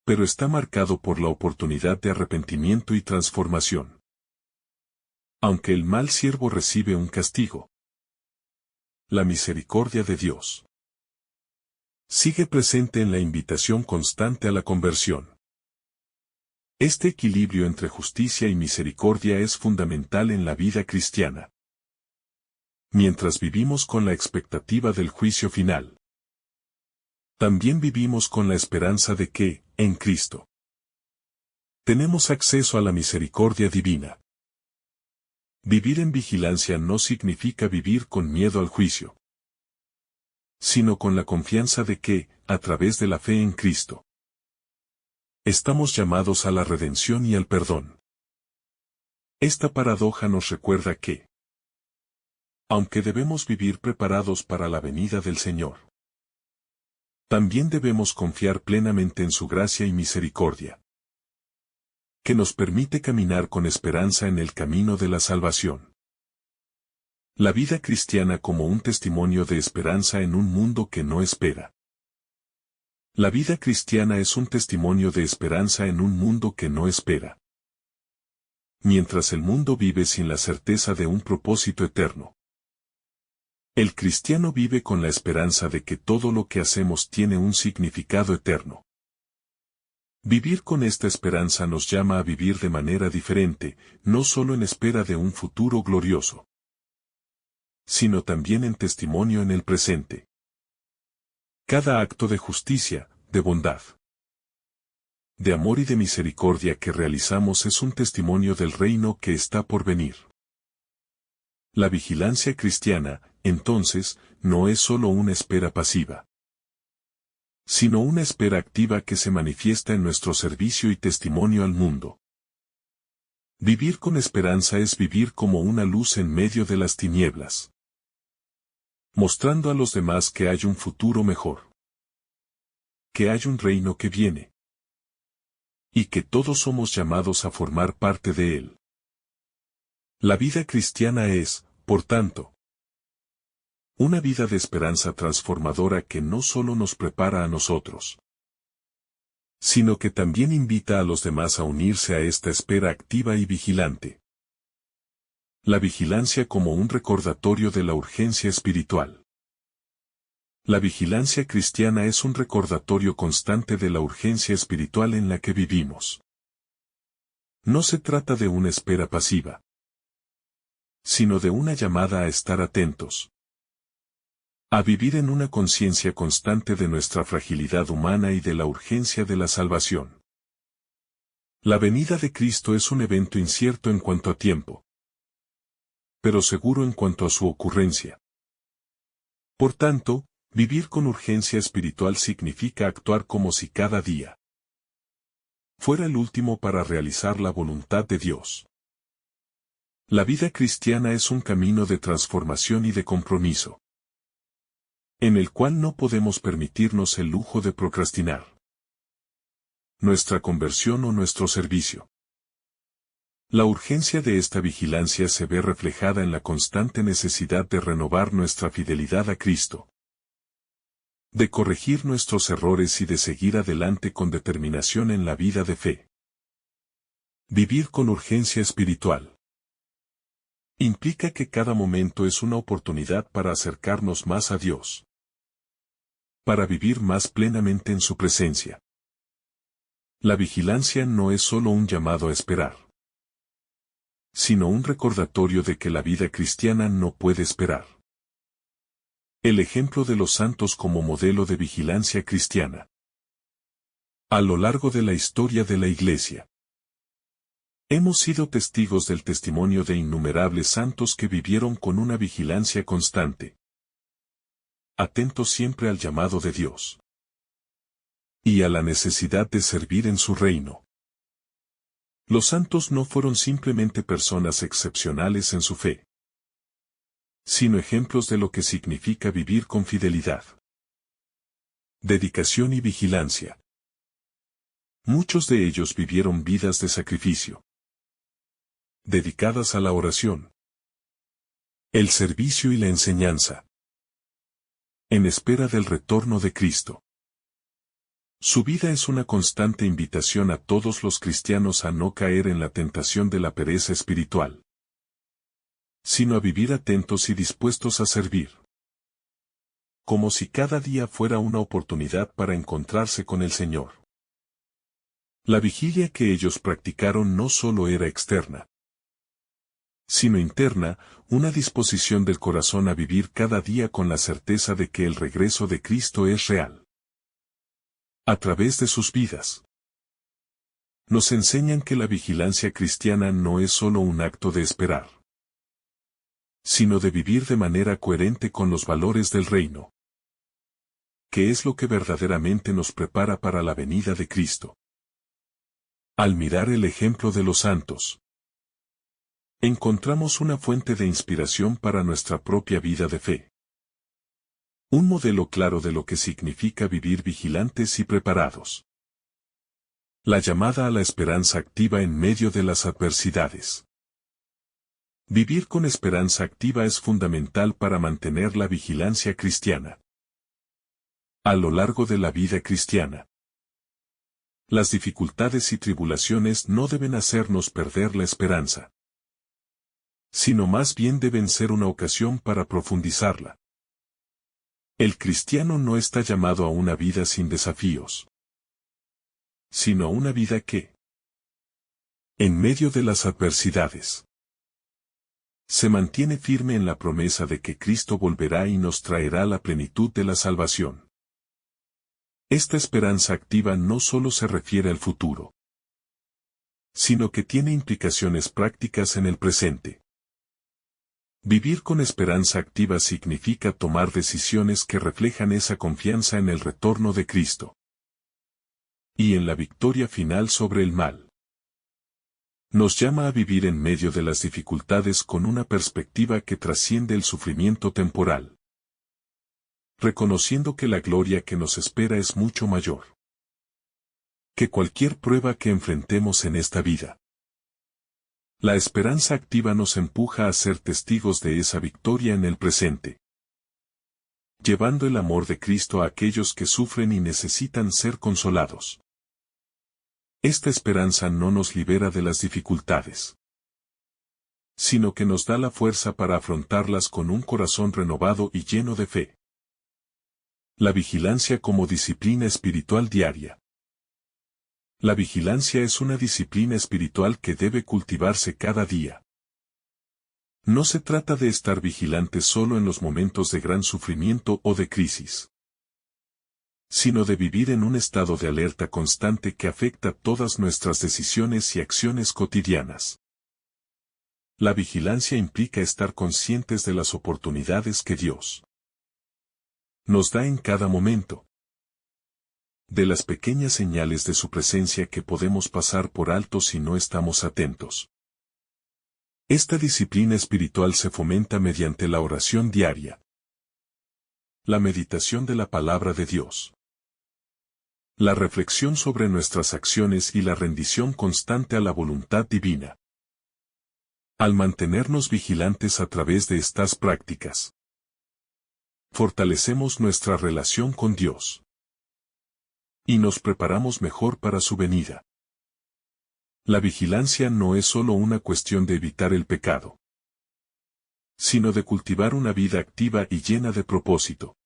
pero está marcado por la oportunidad de arrepentimiento y transformación. Aunque el mal siervo recibe un castigo, la misericordia de Dios sigue presente en la invitación constante a la conversión. Este equilibrio entre justicia y misericordia es fundamental en la vida cristiana. Mientras vivimos con la expectativa del juicio final, también vivimos con la esperanza de que, en Cristo, tenemos acceso a la misericordia divina. Vivir en vigilancia no significa vivir con miedo al juicio, sino con la confianza de que, a través de la fe en Cristo, estamos llamados a la redención y al perdón. Esta paradoja nos recuerda que, aunque debemos vivir preparados para la venida del Señor, también debemos confiar plenamente en su gracia y misericordia, que nos permite caminar con esperanza en el camino de la salvación. La vida cristiana como un testimonio de esperanza en un mundo que no espera. La vida cristiana es un testimonio de esperanza en un mundo que no espera. Mientras el mundo vive sin la certeza de un propósito eterno, el cristiano vive con la esperanza de que todo lo que hacemos tiene un significado eterno. Vivir con esta esperanza nos llama a vivir de manera diferente, no solo en espera de un futuro glorioso, sino también en testimonio en el presente. Cada acto de justicia, de bondad, de amor y de misericordia que realizamos es un testimonio del reino que está por venir. La vigilancia cristiana, entonces, no es solo una espera pasiva, sino una espera activa que se manifiesta en nuestro servicio y testimonio al mundo. Vivir con esperanza es vivir como una luz en medio de las tinieblas, mostrando a los demás que hay un futuro mejor, que hay un reino que viene, y que todos somos llamados a formar parte de él. La vida cristiana es, por tanto, una vida de esperanza transformadora que no solo nos prepara a nosotros, sino que también invita a los demás a unirse a esta espera activa y vigilante. La vigilancia como un recordatorio de la urgencia espiritual. La vigilancia cristiana es un recordatorio constante de la urgencia espiritual en la que vivimos. No se trata de una espera pasiva, sino de una llamada a estar atentos, a vivir en una conciencia constante de nuestra fragilidad humana y de la urgencia de la salvación. La venida de Cristo es un evento incierto en cuanto a tiempo, pero seguro en cuanto a su ocurrencia. Por tanto, vivir con urgencia espiritual significa actuar como si cada día fuera el último para realizar la voluntad de Dios. La vida cristiana es un camino de transformación y de compromiso, en el cual no podemos permitirnos el lujo de procrastinar nuestra conversión o nuestro servicio. La urgencia de esta vigilancia se ve reflejada en la constante necesidad de renovar nuestra fidelidad a Cristo, de corregir nuestros errores y de seguir adelante con determinación en la vida de fe. Vivir con urgencia espiritual implica que cada momento es una oportunidad para acercarnos más a Dios, para vivir más plenamente en su presencia. La vigilancia no es solo un llamado a esperar, sino un recordatorio de que la vida cristiana no puede esperar. El ejemplo de los santos como modelo de vigilancia cristiana. A lo largo de la historia de la Iglesia, hemos sido testigos del testimonio de innumerables santos que vivieron con una vigilancia constante, atentos siempre al llamado de Dios y a la necesidad de servir en su reino. Los santos no fueron simplemente personas excepcionales en su fe, sino ejemplos de lo que significa vivir con fidelidad, dedicación y vigilancia. Muchos de ellos vivieron vidas de sacrificio, dedicadas a la oración, el servicio y la enseñanza, en espera del retorno de Cristo. Su vida es una constante invitación a todos los cristianos a no caer en la tentación de la pereza espiritual, sino a vivir atentos y dispuestos a servir, como si cada día fuera una oportunidad para encontrarse con el Señor. La vigilia que ellos practicaron no solo era externa, sino interna, una disposición del corazón a vivir cada día con la certeza de que el regreso de Cristo es real. A través de sus vidas, nos enseñan que la vigilancia cristiana no es solo un acto de esperar, sino de vivir de manera coherente con los valores del reino, que es lo que verdaderamente nos prepara para la venida de Cristo. Al mirar el ejemplo de los santos, encontramos una fuente de inspiración para nuestra propia vida de fe. Un modelo claro de lo que significa vivir vigilantes y preparados. La llamada a la esperanza activa en medio de las adversidades. Vivir con esperanza activa es fundamental para mantener la vigilancia cristiana. A lo largo de la vida cristiana, las dificultades y tribulaciones no deben hacernos perder la esperanza, sino más bien deben ser una ocasión para profundizarla. El cristiano no está llamado a una vida sin desafíos, sino a una vida que, en medio de las adversidades, se mantiene firme en la promesa de que Cristo volverá y nos traerá la plenitud de la salvación. Esta esperanza activa no solo se refiere al futuro, sino que tiene implicaciones prácticas en el presente. Vivir con esperanza activa significa tomar decisiones que reflejan esa confianza en el retorno de Cristo y en la victoria final sobre el mal. Nos llama a vivir en medio de las dificultades con una perspectiva que trasciende el sufrimiento temporal, reconociendo que la gloria que nos espera es mucho mayor que cualquier prueba que enfrentemos en esta vida. La esperanza activa nos empuja a ser testigos de esa victoria en el presente, llevando el amor de Cristo a aquellos que sufren y necesitan ser consolados. Esta esperanza no nos libera de las dificultades, sino que nos da la fuerza para afrontarlas con un corazón renovado y lleno de fe. La vigilancia como disciplina espiritual diaria. La vigilancia es una disciplina espiritual que debe cultivarse cada día. No se trata de estar vigilantes solo en los momentos de gran sufrimiento o de crisis, sino de vivir en un estado de alerta constante que afecta todas nuestras decisiones y acciones cotidianas. La vigilancia implica estar conscientes de las oportunidades que Dios nos da en cada momento, de las pequeñas señales de su presencia que podemos pasar por alto si no estamos atentos. Esta disciplina espiritual se fomenta mediante la oración diaria, la meditación de la palabra de Dios, la reflexión sobre nuestras acciones y la rendición constante a la voluntad divina. Al mantenernos vigilantes a través de estas prácticas, fortalecemos nuestra relación con Dios y nos preparamos mejor para su venida. La vigilancia no es solo una cuestión de evitar el pecado, sino de cultivar una vida activa y llena de propósito,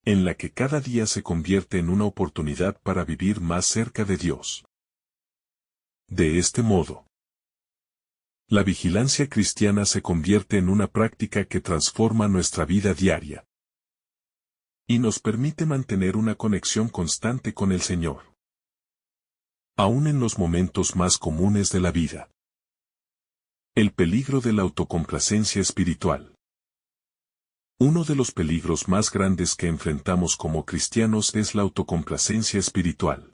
en la que cada día se convierte en una oportunidad para vivir más cerca de Dios. De este modo, la vigilancia cristiana se convierte en una práctica que transforma nuestra vida diaria y nos permite mantener una conexión constante con el Señor, aún en los momentos más comunes de la vida. El peligro de la autocomplacencia espiritual. Uno de los peligros más grandes que enfrentamos como cristianos es la autocomplacencia espiritual.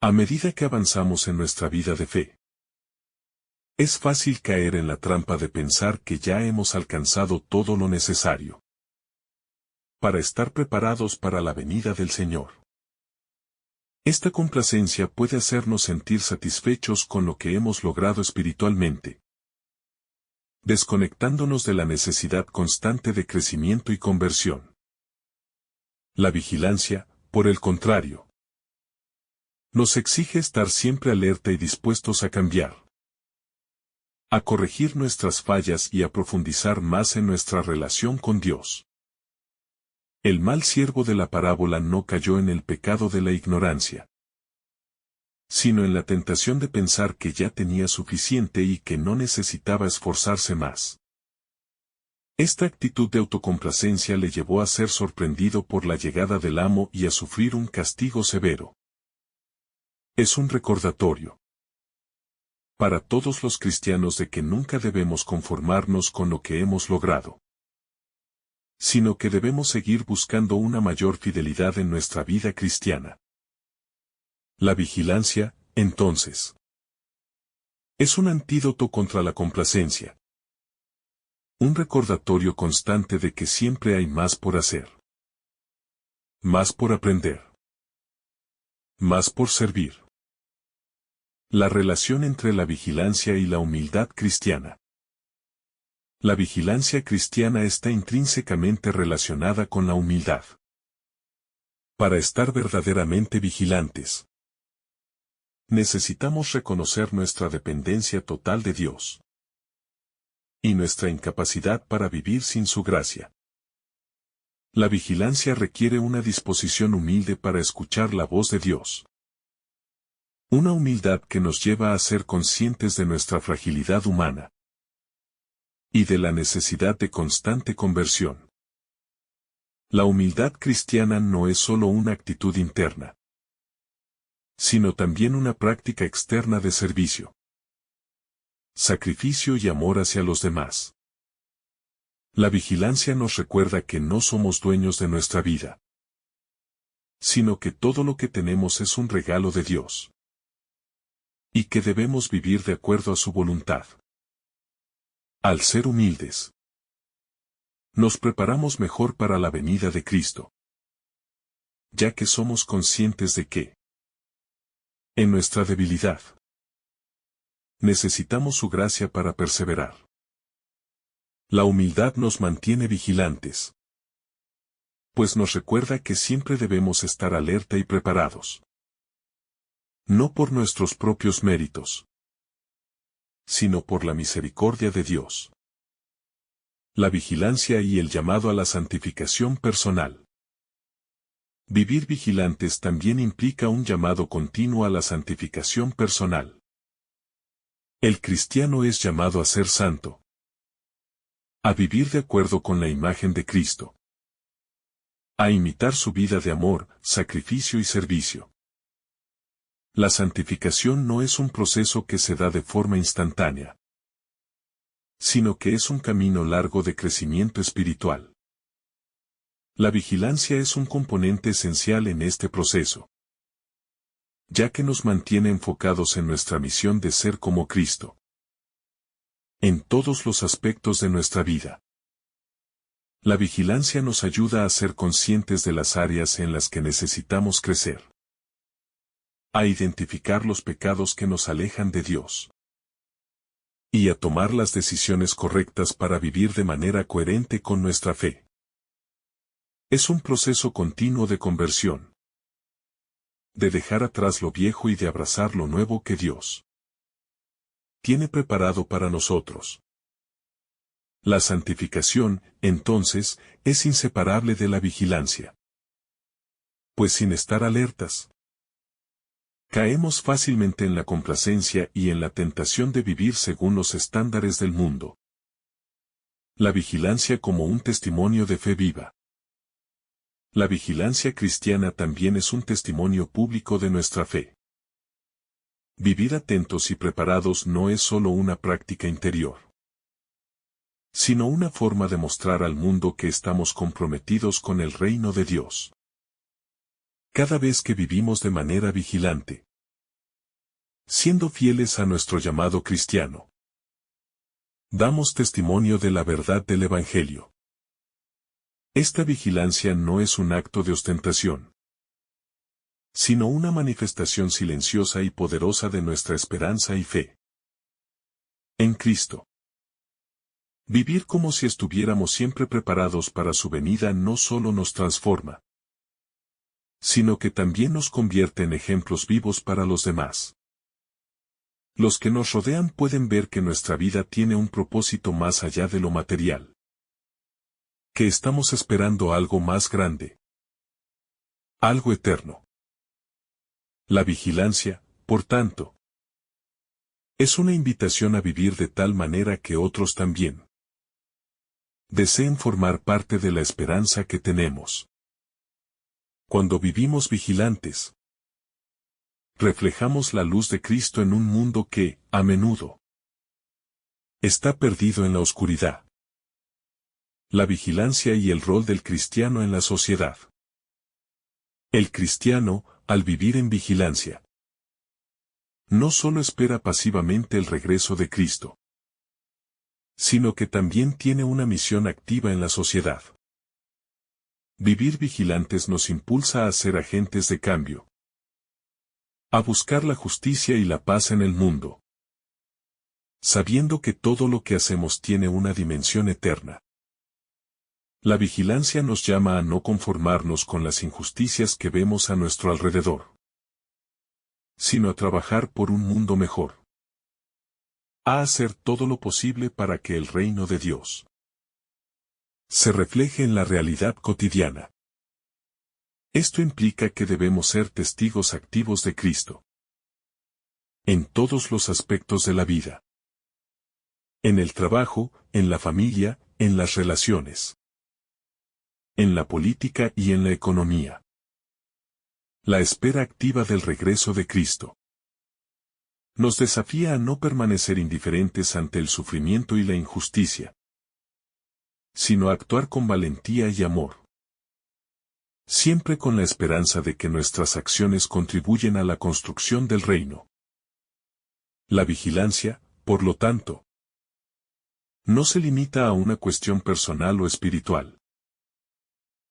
A medida que avanzamos en nuestra vida de fe, es fácil caer en la trampa de pensar que ya hemos alcanzado todo lo necesario para estar preparados para la venida del Señor. Esta complacencia puede hacernos sentir satisfechos con lo que hemos logrado espiritualmente, desconectándonos de la necesidad constante de crecimiento y conversión. La vigilancia, por el contrario, nos exige estar siempre alerta y dispuestos a cambiar, a corregir nuestras fallas y a profundizar más en nuestra relación con Dios. El mal siervo de la parábola no cayó en el pecado de la ignorancia, sino en la tentación de pensar que ya tenía suficiente y que no necesitaba esforzarse más. Esta actitud de autocomplacencia le llevó a ser sorprendido por la llegada del amo y a sufrir un castigo severo. Es un recordatorio para todos los cristianos de que nunca debemos conformarnos con lo que hemos logrado, sino que debemos seguir buscando una mayor fidelidad en nuestra vida cristiana. La vigilancia, entonces, es un antídoto contra la complacencia, un recordatorio constante de que siempre hay más por hacer, más por aprender, más por servir. La relación entre la vigilancia y la humildad cristiana. La vigilancia cristiana está intrínsecamente relacionada con la humildad. Para estar verdaderamente vigilantes, necesitamos reconocer nuestra dependencia total de Dios y nuestra incapacidad para vivir sin su gracia. La vigilancia requiere una disposición humilde para escuchar la voz de Dios. Una humildad que nos lleva a ser conscientes de nuestra fragilidad humana y de la necesidad de constante conversión. La humildad cristiana no es solo una actitud interna, sino también una práctica externa de servicio, sacrificio y amor hacia los demás. La vigilancia nos recuerda que no somos dueños de nuestra vida, sino que todo lo que tenemos es un regalo de Dios, y que debemos vivir de acuerdo a su voluntad. Al ser humildes, nos preparamos mejor para la venida de Cristo, ya que somos conscientes de que, en nuestra debilidad, necesitamos su gracia para perseverar. La humildad nos mantiene vigilantes, pues nos recuerda que siempre debemos estar alerta y preparados. No por nuestros propios méritos, sino por la misericordia de Dios. La vigilancia y el llamado a la santificación personal. Vivir vigilantes también implica un llamado continuo a la santificación personal. El cristiano es llamado a ser santo, a vivir de acuerdo con la imagen de Cristo, a imitar su vida de amor, sacrificio y servicio. La santificación no es un proceso que se da de forma instantánea, sino que es un camino largo de crecimiento espiritual. La vigilancia es un componente esencial en este proceso, ya que nos mantiene enfocados en nuestra misión de ser como Cristo, en todos los aspectos de nuestra vida. La vigilancia nos ayuda a ser conscientes de las áreas en las que necesitamos crecer, a identificar los pecados que nos alejan de Dios, y a tomar las decisiones correctas para vivir de manera coherente con nuestra fe. Es un proceso continuo de conversión, de dejar atrás lo viejo y de abrazar lo nuevo que Dios tiene preparado para nosotros. La santificación, entonces, es inseparable de la vigilancia. Pues sin estar alertas, caemos fácilmente en la complacencia y en la tentación de vivir según los estándares del mundo. La vigilancia como un testimonio de fe viva. La vigilancia cristiana también es un testimonio público de nuestra fe. Vivir atentos y preparados no es solo una práctica interior, sino una forma de mostrar al mundo que estamos comprometidos con el reino de Dios. Cada vez que vivimos de manera vigilante, siendo fieles a nuestro llamado cristiano, damos testimonio de la verdad del Evangelio. Esta vigilancia no es un acto de ostentación, sino una manifestación silenciosa y poderosa de nuestra esperanza y fe en Cristo. Vivir como si estuviéramos siempre preparados para su venida no solo nos transforma, sino que también nos convierte en ejemplos vivos para los demás. Los que nos rodean pueden ver que nuestra vida tiene un propósito más allá de lo material, que estamos esperando algo más grande, algo eterno. La vigilancia, por tanto, es una invitación a vivir de tal manera que otros también deseen formar parte de la esperanza que tenemos. Cuando vivimos vigilantes, reflejamos la luz de Cristo en un mundo que, a menudo, está perdido en la oscuridad. La vigilancia y el rol del cristiano en la sociedad. El cristiano, al vivir en vigilancia, no solo espera pasivamente el regreso de Cristo, sino que también tiene una misión activa en la sociedad. Vivir vigilantes nos impulsa a ser agentes de cambio, a buscar la justicia y la paz en el mundo, sabiendo que todo lo que hacemos tiene una dimensión eterna. La vigilancia nos llama a no conformarnos con las injusticias que vemos a nuestro alrededor, sino a trabajar por un mundo mejor, a hacer todo lo posible para que el reino de Dios se refleje en la realidad cotidiana. Esto implica que debemos ser testigos activos de Cristo en todos los aspectos de la vida, en el trabajo, en la familia, en las relaciones, en la política y en la economía. La espera activa del regreso de Cristo nos desafía a no permanecer indiferentes ante el sufrimiento y la injusticia, sino a actuar con valentía y amor, siempre con la esperanza de que nuestras acciones contribuyen a la construcción del reino. La vigilancia, por lo tanto, no se limita a una cuestión personal o espiritual,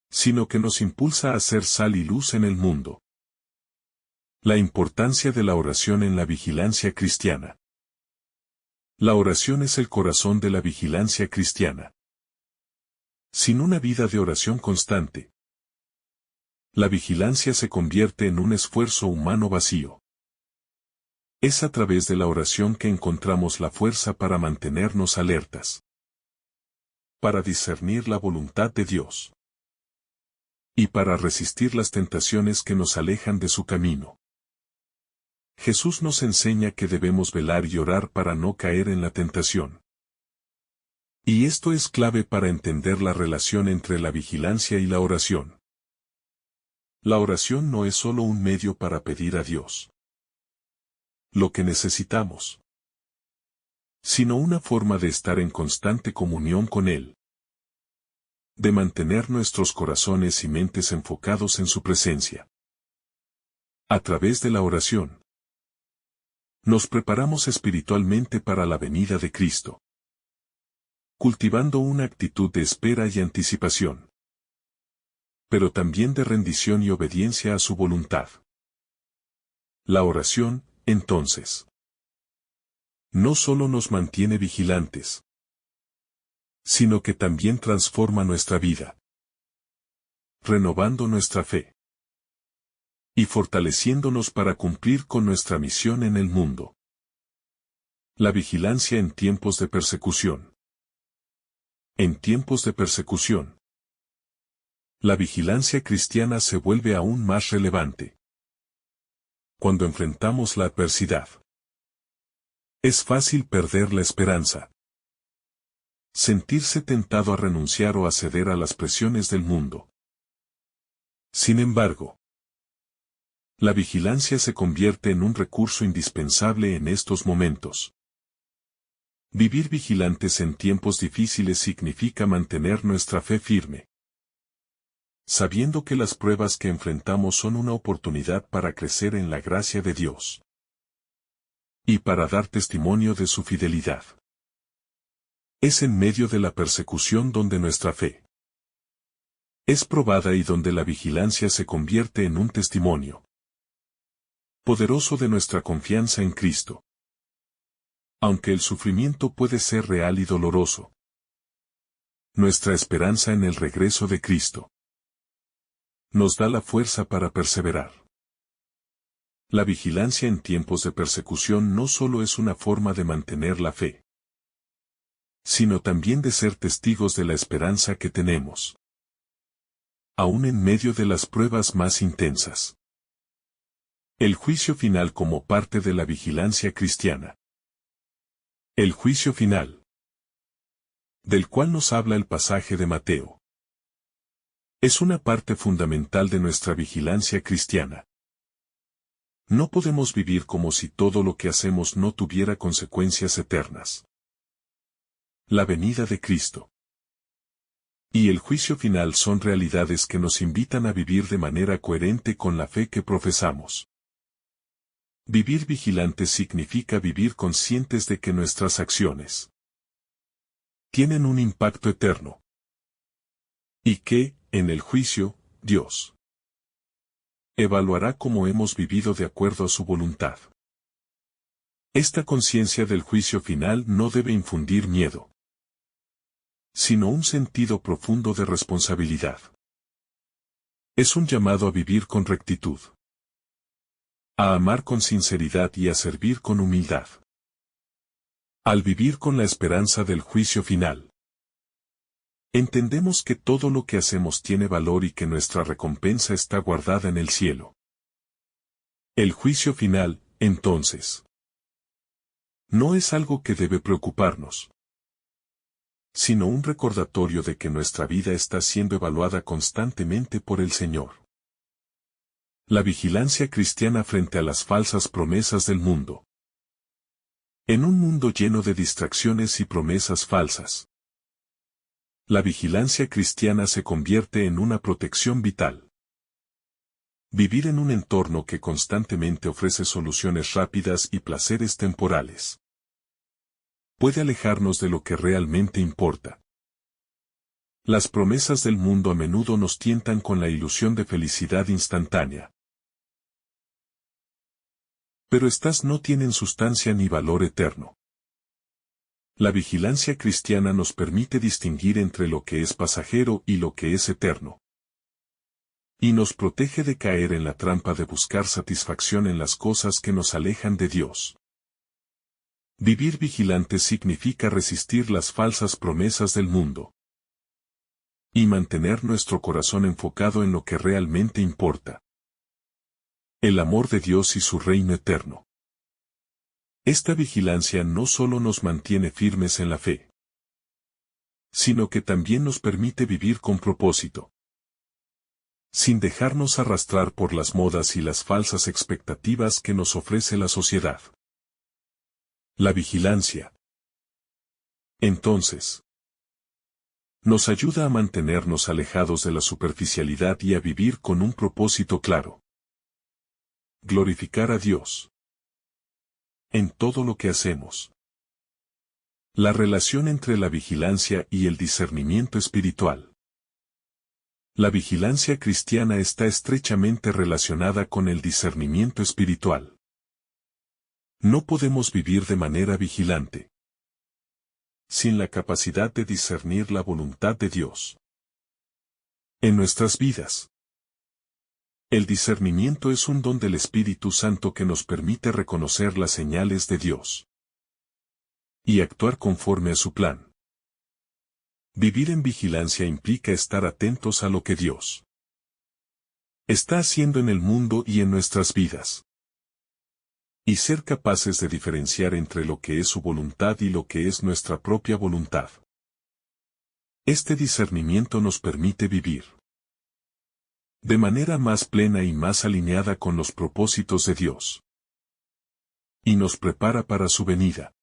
sino que nos impulsa a ser sal y luz en el mundo. La importancia de la oración en la vigilancia cristiana. La oración es el corazón de la vigilancia cristiana. Sin una vida de oración constante, la vigilancia se convierte en un esfuerzo humano vacío. Es a través de la oración que encontramos la fuerza para mantenernos alertas, para discernir la voluntad de Dios y para resistir las tentaciones que nos alejan de su camino. Jesús nos enseña que debemos velar y orar para no caer en la tentación. Y esto es clave para entender la relación entre la vigilancia y la oración. La oración no es solo un medio para pedir a Dios lo que necesitamos, sino una forma de estar en constante comunión con Él, de mantener nuestros corazones y mentes enfocados en su presencia. A través de la oración, nos preparamos espiritualmente para la venida de Cristo, cultivando una actitud de espera y anticipación, pero también de rendición y obediencia a su voluntad. La oración, entonces, no solo nos mantiene vigilantes, sino que también transforma nuestra vida, renovando nuestra fe y fortaleciéndonos para cumplir con nuestra misión en el mundo. La vigilancia en tiempos de persecución. En tiempos de persecución, la vigilancia cristiana se vuelve aún más relevante. Cuando enfrentamos la adversidad, es fácil perder la esperanza, sentirse tentado a renunciar o a ceder a las presiones del mundo. Sin embargo, la vigilancia se convierte en un recurso indispensable en estos momentos. Vivir vigilantes en tiempos difíciles significa mantener nuestra fe firme, sabiendo que las pruebas que enfrentamos son una oportunidad para crecer en la gracia de Dios y para dar testimonio de su fidelidad. Es en medio de la persecución donde nuestra fe es probada y donde la vigilancia se convierte en un testimonio poderoso de nuestra confianza en Cristo. Aunque el sufrimiento puede ser real y doloroso, nuestra esperanza en el regreso de Cristo nos da la fuerza para perseverar. La vigilancia en tiempos de persecución no solo es una forma de mantener la fe, sino también de ser testigos de la esperanza que tenemos, aún en medio de las pruebas más intensas. El juicio final como parte de la vigilancia cristiana. El juicio final, del cual nos habla el pasaje de Mateo, es una parte fundamental de nuestra vigilancia cristiana. No podemos vivir como si todo lo que hacemos no tuviera consecuencias eternas. La venida de Cristo y el juicio final son realidades que nos invitan a vivir de manera coherente con la fe que profesamos. Vivir vigilantes significa vivir conscientes de que nuestras acciones tienen un impacto eterno y que, en el juicio, Dios evaluará cómo hemos vivido de acuerdo a su voluntad. Esta conciencia del juicio final no debe infundir miedo, sino un sentido profundo de responsabilidad. Es un llamado a vivir con rectitud, a amar con sinceridad y a servir con humildad. Al vivir con la esperanza del juicio final, entendemos que todo lo que hacemos tiene valor y que nuestra recompensa está guardada en el cielo. El juicio final, entonces, no es algo que debe preocuparnos, sino un recordatorio de que nuestra vida está siendo evaluada constantemente por el Señor. La vigilancia cristiana frente a las falsas promesas del mundo. En un mundo lleno de distracciones y promesas falsas, la vigilancia cristiana se convierte en una protección vital. Vivir en un entorno que constantemente ofrece soluciones rápidas y placeres temporales puede alejarnos de lo que realmente importa. Las promesas del mundo a menudo nos tientan con la ilusión de felicidad instantánea. Pero estas no tienen sustancia ni valor eterno. La vigilancia cristiana nos permite distinguir entre lo que es pasajero y lo que es eterno. Y nos protege de caer en la trampa de buscar satisfacción en las cosas que nos alejan de Dios. Vivir vigilante significa resistir las falsas promesas del mundo y mantener nuestro corazón enfocado en lo que realmente importa: el amor de Dios y su reino eterno. Esta vigilancia no solo nos mantiene firmes en la fe, sino que también nos permite vivir con propósito, sin dejarnos arrastrar por las modas y las falsas expectativas que nos ofrece la sociedad. La vigilancia, entonces, nos ayuda a mantenernos alejados de la superficialidad y a vivir con un propósito claro: glorificar a Dios en todo lo que hacemos. La relación entre la vigilancia y el discernimiento espiritual. La vigilancia cristiana está estrechamente relacionada con el discernimiento espiritual. No podemos vivir de manera vigilante sin la capacidad de discernir la voluntad de Dios en nuestras vidas. El discernimiento es un don del Espíritu Santo que nos permite reconocer las señales de Dios y actuar conforme a su plan. Vivir en vigilancia implica estar atentos a lo que Dios está haciendo en el mundo y en nuestras vidas, y ser capaces de diferenciar entre lo que es su voluntad y lo que es nuestra propia voluntad. Este discernimiento nos permite vivir de manera más plena y más alineada con los propósitos de Dios, y nos prepara para su venida.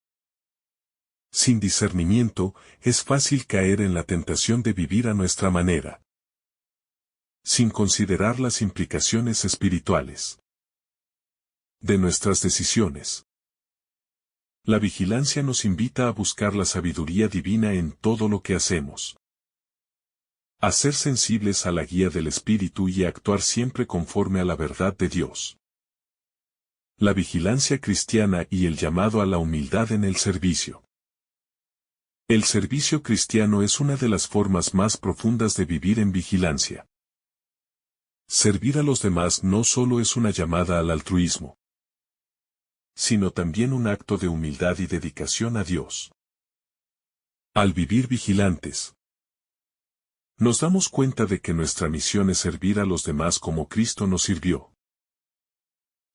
Sin discernimiento, es fácil caer en la tentación de vivir a nuestra manera, sin considerar las implicaciones espirituales de nuestras decisiones. La vigilancia nos invita a buscar la sabiduría divina en todo lo que hacemos, a ser sensibles a la guía del Espíritu y a actuar siempre conforme a la verdad de Dios. La vigilancia cristiana y el llamado a la humildad en el servicio. El servicio cristiano es una de las formas más profundas de vivir en vigilancia. Servir a los demás no solo es una llamada al altruismo, sino también un acto de humildad y dedicación a Dios. Al vivir vigilantes, nos damos cuenta de que nuestra misión es servir a los demás como Cristo nos sirvió,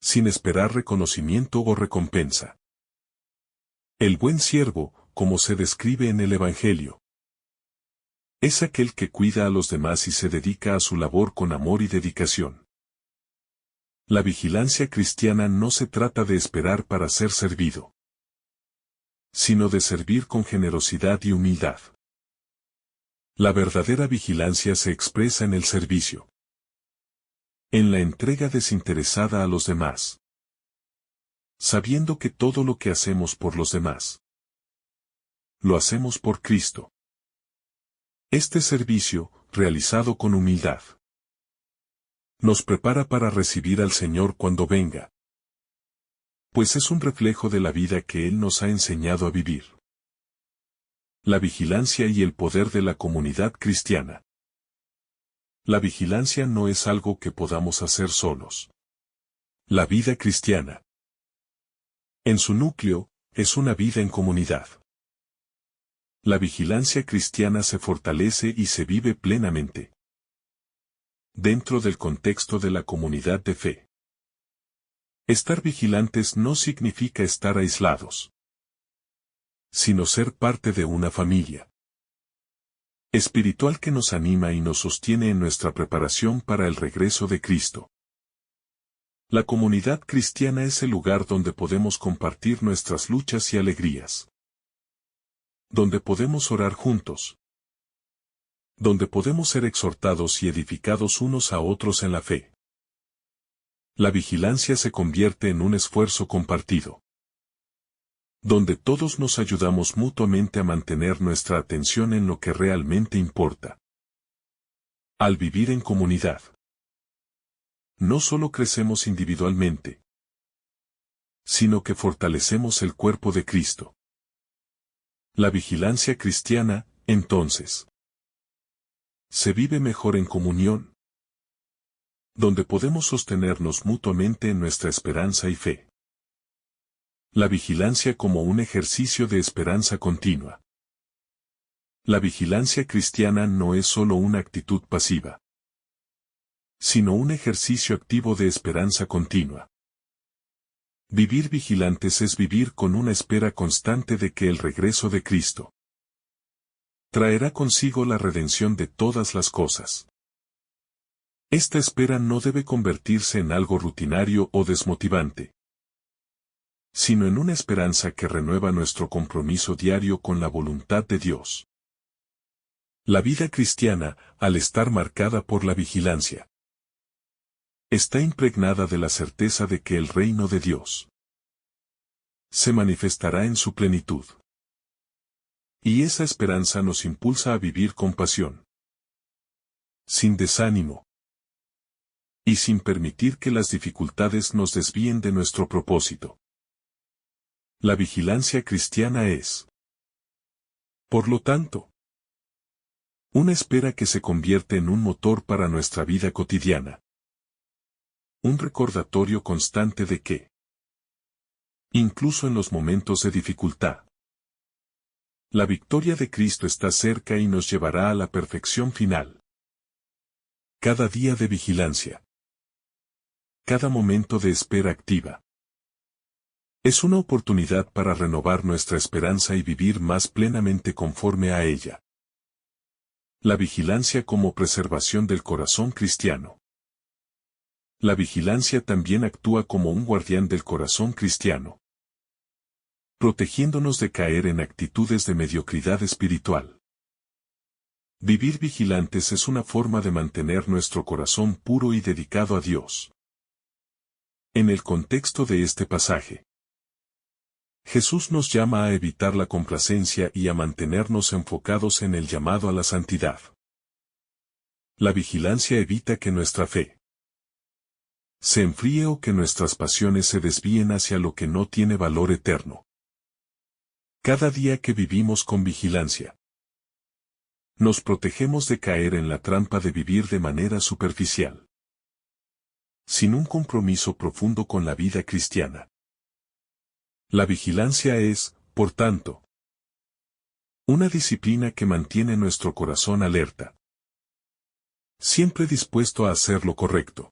sin esperar reconocimiento o recompensa. El buen siervo, como se describe en el Evangelio, es aquel que cuida a los demás y se dedica a su labor con amor y dedicación. La vigilancia cristiana no se trata de esperar para ser servido, sino de servir con generosidad y humildad. La verdadera vigilancia se expresa en el servicio, en la entrega desinteresada a los demás, sabiendo que todo lo que hacemos por los demás, lo hacemos por Cristo. Este servicio, realizado con humildad, nos prepara para recibir al Señor cuando venga, pues es un reflejo de la vida que Él nos ha enseñado a vivir. La vigilancia y el poder de la comunidad cristiana. La vigilancia no es algo que podamos hacer solos. La vida cristiana, en su núcleo, es una vida en comunidad. La vigilancia cristiana se fortalece y se vive plenamente dentro del contexto de la comunidad de fe. Estar vigilantes no significa estar aislados, sino ser parte de una familia. espiritual que nos anima y nos sostiene en nuestra preparación para el regreso de Cristo. La comunidad cristiana es el lugar donde podemos compartir nuestras luchas y alegrías. Donde podemos orar juntos. Donde podemos ser exhortados y edificados unos a otros en la fe. La vigilancia se convierte en un esfuerzo compartido. Donde todos nos ayudamos mutuamente a mantener nuestra atención en lo que realmente importa. Al vivir en comunidad, no solo crecemos individualmente, sino que fortalecemos el cuerpo de Cristo. La vigilancia cristiana, entonces, se vive mejor en comunión, donde podemos sostenernos mutuamente en nuestra esperanza y fe. La vigilancia como un ejercicio de esperanza continua. La vigilancia cristiana no es solo una actitud pasiva, sino un ejercicio activo de esperanza continua. Vivir vigilantes es vivir con una espera constante de que el regreso de Cristo traerá consigo la redención de todas las cosas. Esta espera no debe convertirse en algo rutinario o desmotivante, sino en una esperanza que renueva nuestro compromiso diario con la voluntad de Dios. La vida cristiana, al estar marcada por la vigilancia, está impregnada de la certeza de que el reino de Dios se manifestará en su plenitud. Y esa esperanza nos impulsa a vivir con pasión, sin desánimo, y sin permitir que las dificultades nos desvíen de nuestro propósito. La vigilancia cristiana es, por lo tanto, una espera que se convierte en un motor para nuestra vida cotidiana. Un recordatorio constante de que, incluso en los momentos de dificultad, la victoria de Cristo está cerca y nos llevará a la perfección final. Cada día de vigilancia, cada momento de espera activa, es una oportunidad para renovar nuestra esperanza y vivir más plenamente conforme a ella. La vigilancia como preservación del corazón cristiano. La vigilancia también actúa como un guardián del corazón cristiano, protegiéndonos de caer en actitudes de mediocridad espiritual. Vivir vigilantes es una forma de mantener nuestro corazón puro y dedicado a Dios. En el contexto de este pasaje, Jesús nos llama a evitar la complacencia y a mantenernos enfocados en el llamado a la santidad. La vigilancia evita que nuestra fe se enfríe o que nuestras pasiones se desvíen hacia lo que no tiene valor eterno. Cada día que vivimos con vigilancia, nos protegemos de caer en la trampa de vivir de manera superficial, sin un compromiso profundo con la vida cristiana. La vigilancia es, por tanto, una disciplina que mantiene nuestro corazón alerta, siempre dispuesto a hacer lo correcto,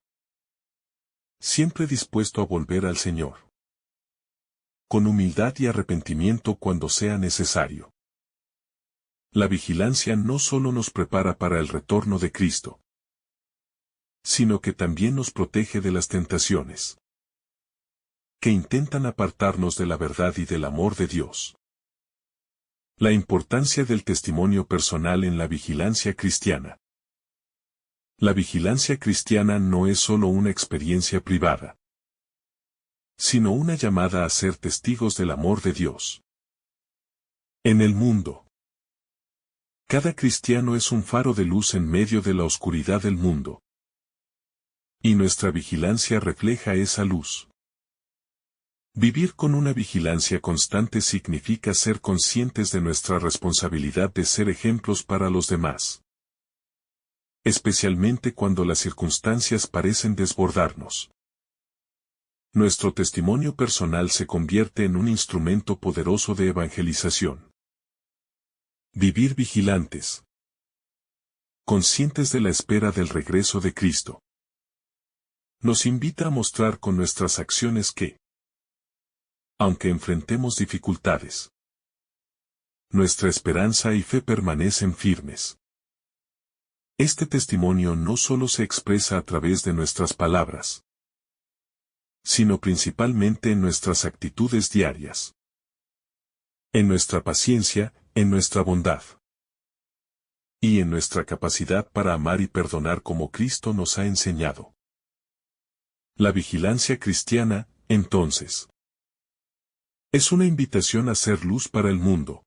siempre dispuesto a volver al Señor, con humildad y arrepentimiento cuando sea necesario. La vigilancia no solo nos prepara para el retorno de Cristo, sino que también nos protege de las tentaciones que intentan apartarnos de la verdad y del amor de Dios. La importancia del testimonio personal en la vigilancia cristiana. La vigilancia cristiana no es solo una experiencia privada, sino una llamada a ser testigos del amor de Dios. En el mundo, cada cristiano es un faro de luz en medio de la oscuridad del mundo. Y nuestra vigilancia refleja esa luz. Vivir con una vigilancia constante significa ser conscientes de nuestra responsabilidad de ser ejemplos para los demás, especialmente cuando las circunstancias parecen desbordarnos. Nuestro testimonio personal se convierte en un instrumento poderoso de evangelización. Vivir vigilantes, conscientes de la espera del regreso de Cristo, nos invita a mostrar con nuestras acciones que, aunque enfrentemos dificultades, nuestra esperanza y fe permanecen firmes. Este testimonio no solo se expresa a través de nuestras palabras, sino principalmente en nuestras actitudes diarias, en nuestra paciencia, en nuestra bondad y en nuestra capacidad para amar y perdonar como Cristo nos ha enseñado. La vigilancia cristiana, entonces, es una invitación a ser luz para el mundo.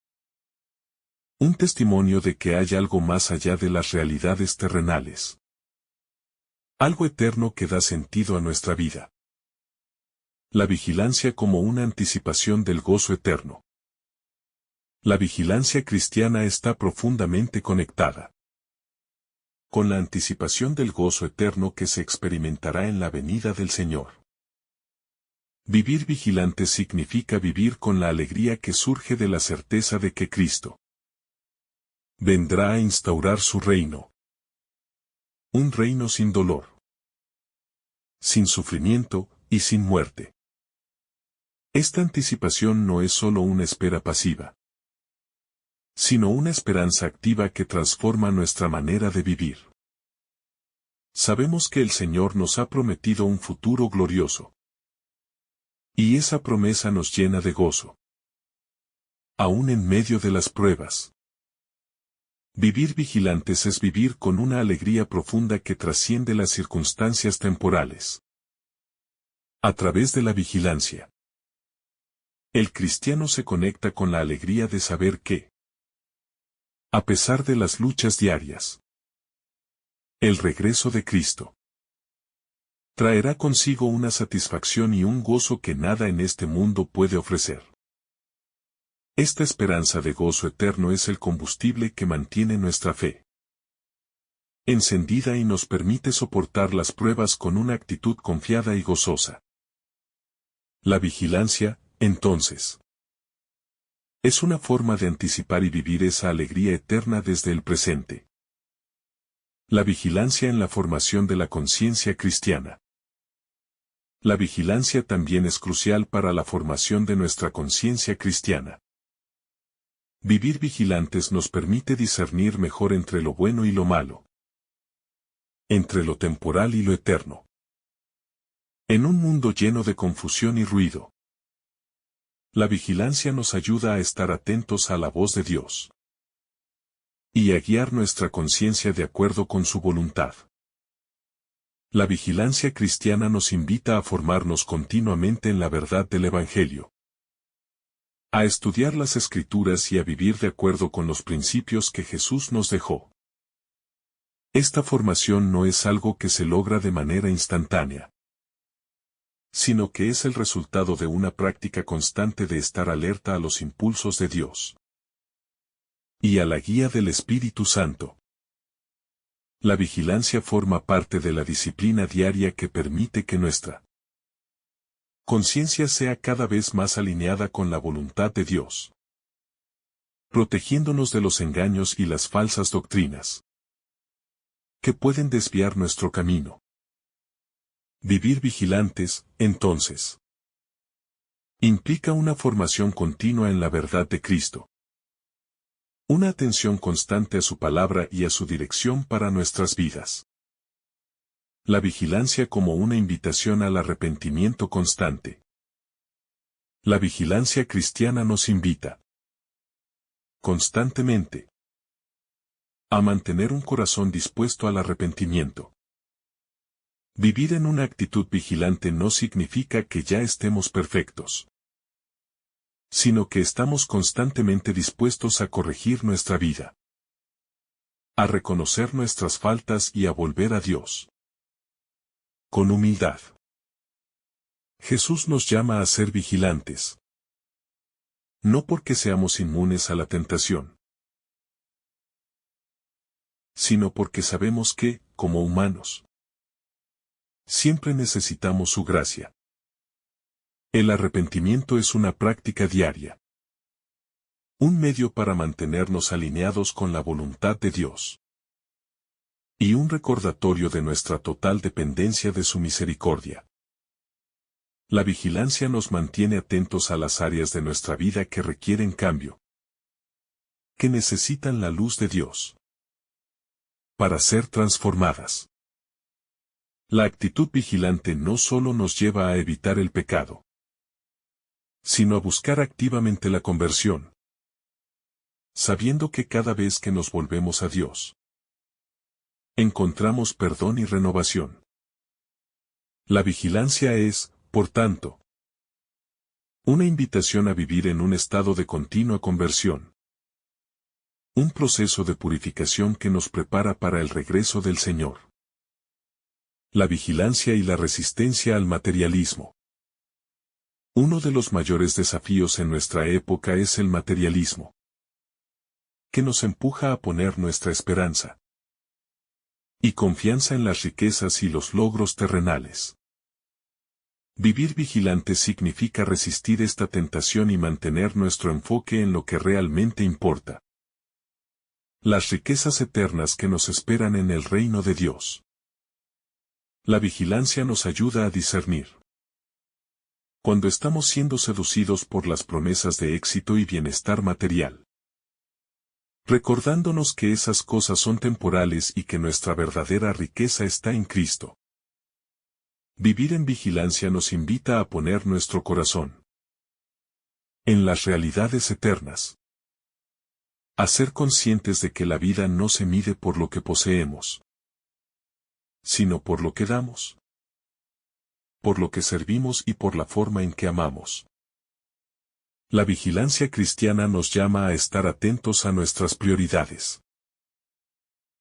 Un testimonio de que hay algo más allá de las realidades terrenales. Algo eterno que da sentido a nuestra vida. La vigilancia como una anticipación del gozo eterno. La vigilancia cristiana está profundamente conectada con la anticipación del gozo eterno que se experimentará en la venida del Señor. Vivir vigilante significa vivir con la alegría que surge de la certeza de que Cristo vendrá a instaurar su reino. Un reino sin dolor, sin sufrimiento y sin muerte. Esta anticipación no es solo una espera pasiva, sino una esperanza activa que transforma nuestra manera de vivir. Sabemos que el Señor nos ha prometido un futuro glorioso. Y esa promesa nos llena de gozo. Aún en medio de las pruebas. Vivir vigilantes es vivir con una alegría profunda que trasciende las circunstancias temporales. A través de la vigilancia, el cristiano se conecta con la alegría de saber que, a pesar de las luchas diarias, el regreso de Cristo traerá consigo una satisfacción y un gozo que nada en este mundo puede ofrecer. Esta esperanza de gozo eterno es el combustible que mantiene nuestra fe encendida y nos permite soportar las pruebas con una actitud confiada y gozosa. La vigilancia, entonces, es una forma de anticipar y vivir esa alegría eterna desde el presente. La vigilancia en la formación de la conciencia cristiana. La vigilancia también es crucial para la formación de nuestra conciencia cristiana. Vivir vigilantes nos permite discernir mejor entre lo bueno y lo malo, entre lo temporal y lo eterno. En un mundo lleno de confusión y ruido, la vigilancia nos ayuda a estar atentos a la voz de Dios y a guiar nuestra conciencia de acuerdo con su voluntad. La vigilancia cristiana nos invita a formarnos continuamente en la verdad del Evangelio, a estudiar las Escrituras y a vivir de acuerdo con los principios que Jesús nos dejó. Esta formación no es algo que se logra de manera instantánea, sino que es el resultado de una práctica constante de estar alerta a los impulsos de Dios y a la guía del Espíritu Santo. La vigilancia forma parte de la disciplina diaria que permite que nuestra conciencia sea cada vez más alineada con la voluntad de Dios, protegiéndonos de los engaños y las falsas doctrinas que pueden desviar nuestro camino. Vivir vigilantes, entonces, implica una formación continua en la verdad de Cristo. Una atención constante a su palabra y a su dirección para nuestras vidas. La vigilancia como una invitación al arrepentimiento constante. La vigilancia cristiana nos invita constantemente a mantener un corazón dispuesto al arrepentimiento. Vivir en una actitud vigilante no significa que ya estemos perfectos, sino que estamos constantemente dispuestos a corregir nuestra vida, a reconocer nuestras faltas y a volver a Dios con humildad. Jesús nos llama a ser vigilantes, no porque seamos inmunes a la tentación, sino porque sabemos que, como humanos, siempre necesitamos su gracia. El arrepentimiento es una práctica diaria, un medio para mantenernos alineados con la voluntad de Dios, y un recordatorio de nuestra total dependencia de su misericordia. La vigilancia nos mantiene atentos a las áreas de nuestra vida que requieren cambio, que necesitan la luz de Dios. para ser transformadas. La actitud vigilante no solo nos lleva a evitar el pecado, sino a buscar activamente la conversión, sabiendo que cada vez que nos volvemos a Dios, encontramos perdón y renovación. La vigilancia es, por tanto, una invitación a vivir en un estado de continua conversión. Un proceso de purificación que nos prepara para el regreso del Señor. La vigilancia y la resistencia al materialismo. Uno de los mayores desafíos en nuestra época es el materialismo, que nos empuja a poner nuestra esperanza y confianza en las riquezas y los logros terrenales. Vivir vigilante significa resistir esta tentación y mantener nuestro enfoque en lo que realmente importa. Las riquezas eternas que nos esperan en el reino de Dios. La vigilancia nos ayuda a discernir cuando estamos siendo seducidos por las promesas de éxito y bienestar material, recordándonos que esas cosas son temporales y que nuestra verdadera riqueza está en Cristo. Vivir en vigilancia nos invita a poner nuestro corazón en las realidades eternas, a ser conscientes de que la vida no se mide por lo que poseemos, sino por lo que damos, por lo que servimos y por la forma en que amamos. La vigilancia cristiana nos llama a estar atentos a nuestras prioridades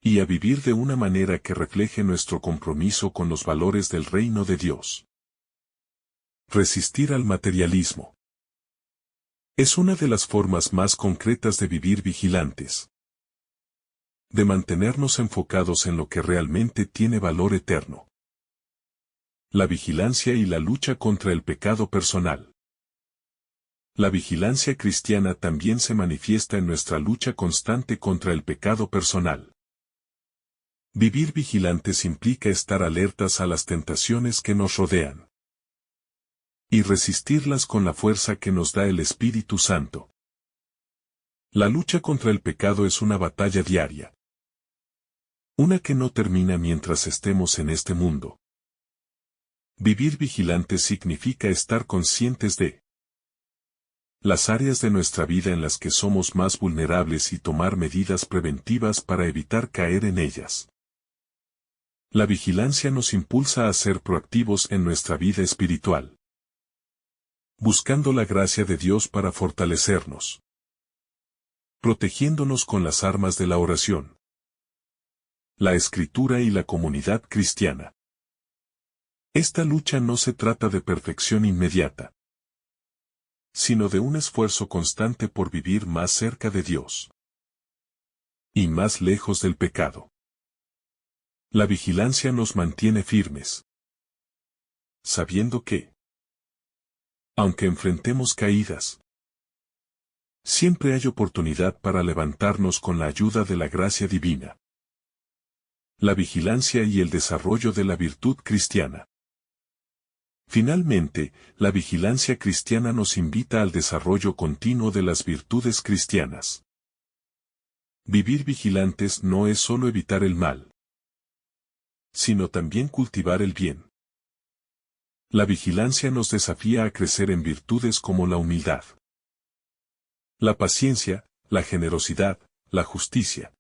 y a vivir de una manera que refleje nuestro compromiso con los valores del reino de Dios. Resistir al materialismo es una de las formas más concretas de vivir vigilantes, de mantenernos enfocados en lo que realmente tiene valor eterno. La vigilancia y la lucha contra el pecado personal. La vigilancia cristiana también se manifiesta en nuestra lucha constante contra el pecado personal. Vivir vigilantes implica estar alertas a las tentaciones que nos rodean y resistirlas con la fuerza que nos da el Espíritu Santo. La lucha contra el pecado es una batalla diaria, una que no termina mientras estemos en este mundo. Vivir vigilantes significa estar conscientes de las áreas de nuestra vida en las que somos más vulnerables y tomar medidas preventivas para evitar caer en ellas. La vigilancia nos impulsa a ser proactivos en nuestra vida espiritual, buscando la gracia de Dios para fortalecernos, protegiéndonos con las armas de la oración, la Escritura y la comunidad cristiana. Esta lucha no se trata de perfección inmediata, sino de un esfuerzo constante por vivir más cerca de Dios y más lejos del pecado. La vigilancia nos mantiene firmes, sabiendo que, aunque enfrentemos caídas, siempre hay oportunidad para levantarnos con la ayuda de la gracia divina. La vigilancia y el desarrollo de la virtud cristiana. Finalmente, la vigilancia cristiana nos invita al desarrollo continuo de las virtudes cristianas. Vivir vigilantes no es solo evitar el mal, sino también cultivar el bien. La vigilancia nos desafía a crecer en virtudes como la humildad, la paciencia, la generosidad, la justicia,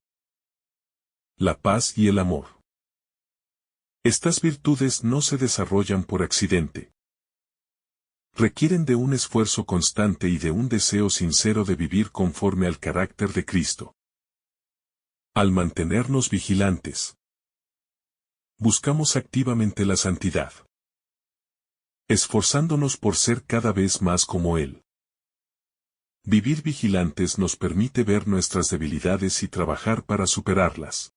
la paz y el amor. Estas virtudes no se desarrollan por accidente. Requieren de un esfuerzo constante y de un deseo sincero de vivir conforme al carácter de Cristo. Al mantenernos vigilantes, buscamos activamente la santidad, esforzándonos por ser cada vez más como Él. Vivir vigilantes nos permite ver nuestras debilidades y trabajar para superarlas,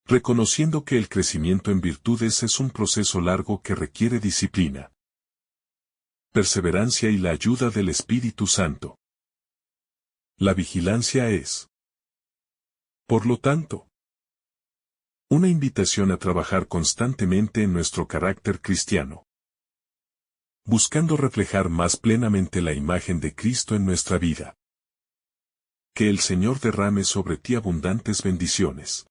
reconociendo que el crecimiento en virtudes es un proceso largo que requiere disciplina, perseverancia y la ayuda del Espíritu Santo. La vigilancia es, por lo tanto, una invitación a trabajar constantemente en nuestro carácter cristiano, buscando reflejar más plenamente la imagen de Cristo en nuestra vida. Que el Señor derrame sobre ti abundantes bendiciones.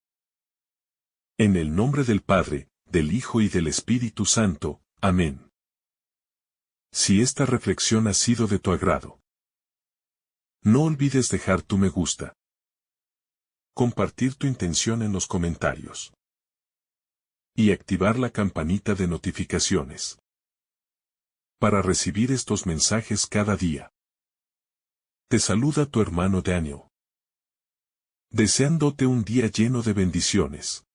En el nombre del Padre, del Hijo y del Espíritu Santo. Amén. Si esta reflexión ha sido de tu agrado, no olvides dejar tu me gusta, compartir tu intención en los comentarios y activar la campanita de notificaciones para recibir estos mensajes cada día. Te saluda tu hermano Daniel, deseándote un día lleno de bendiciones.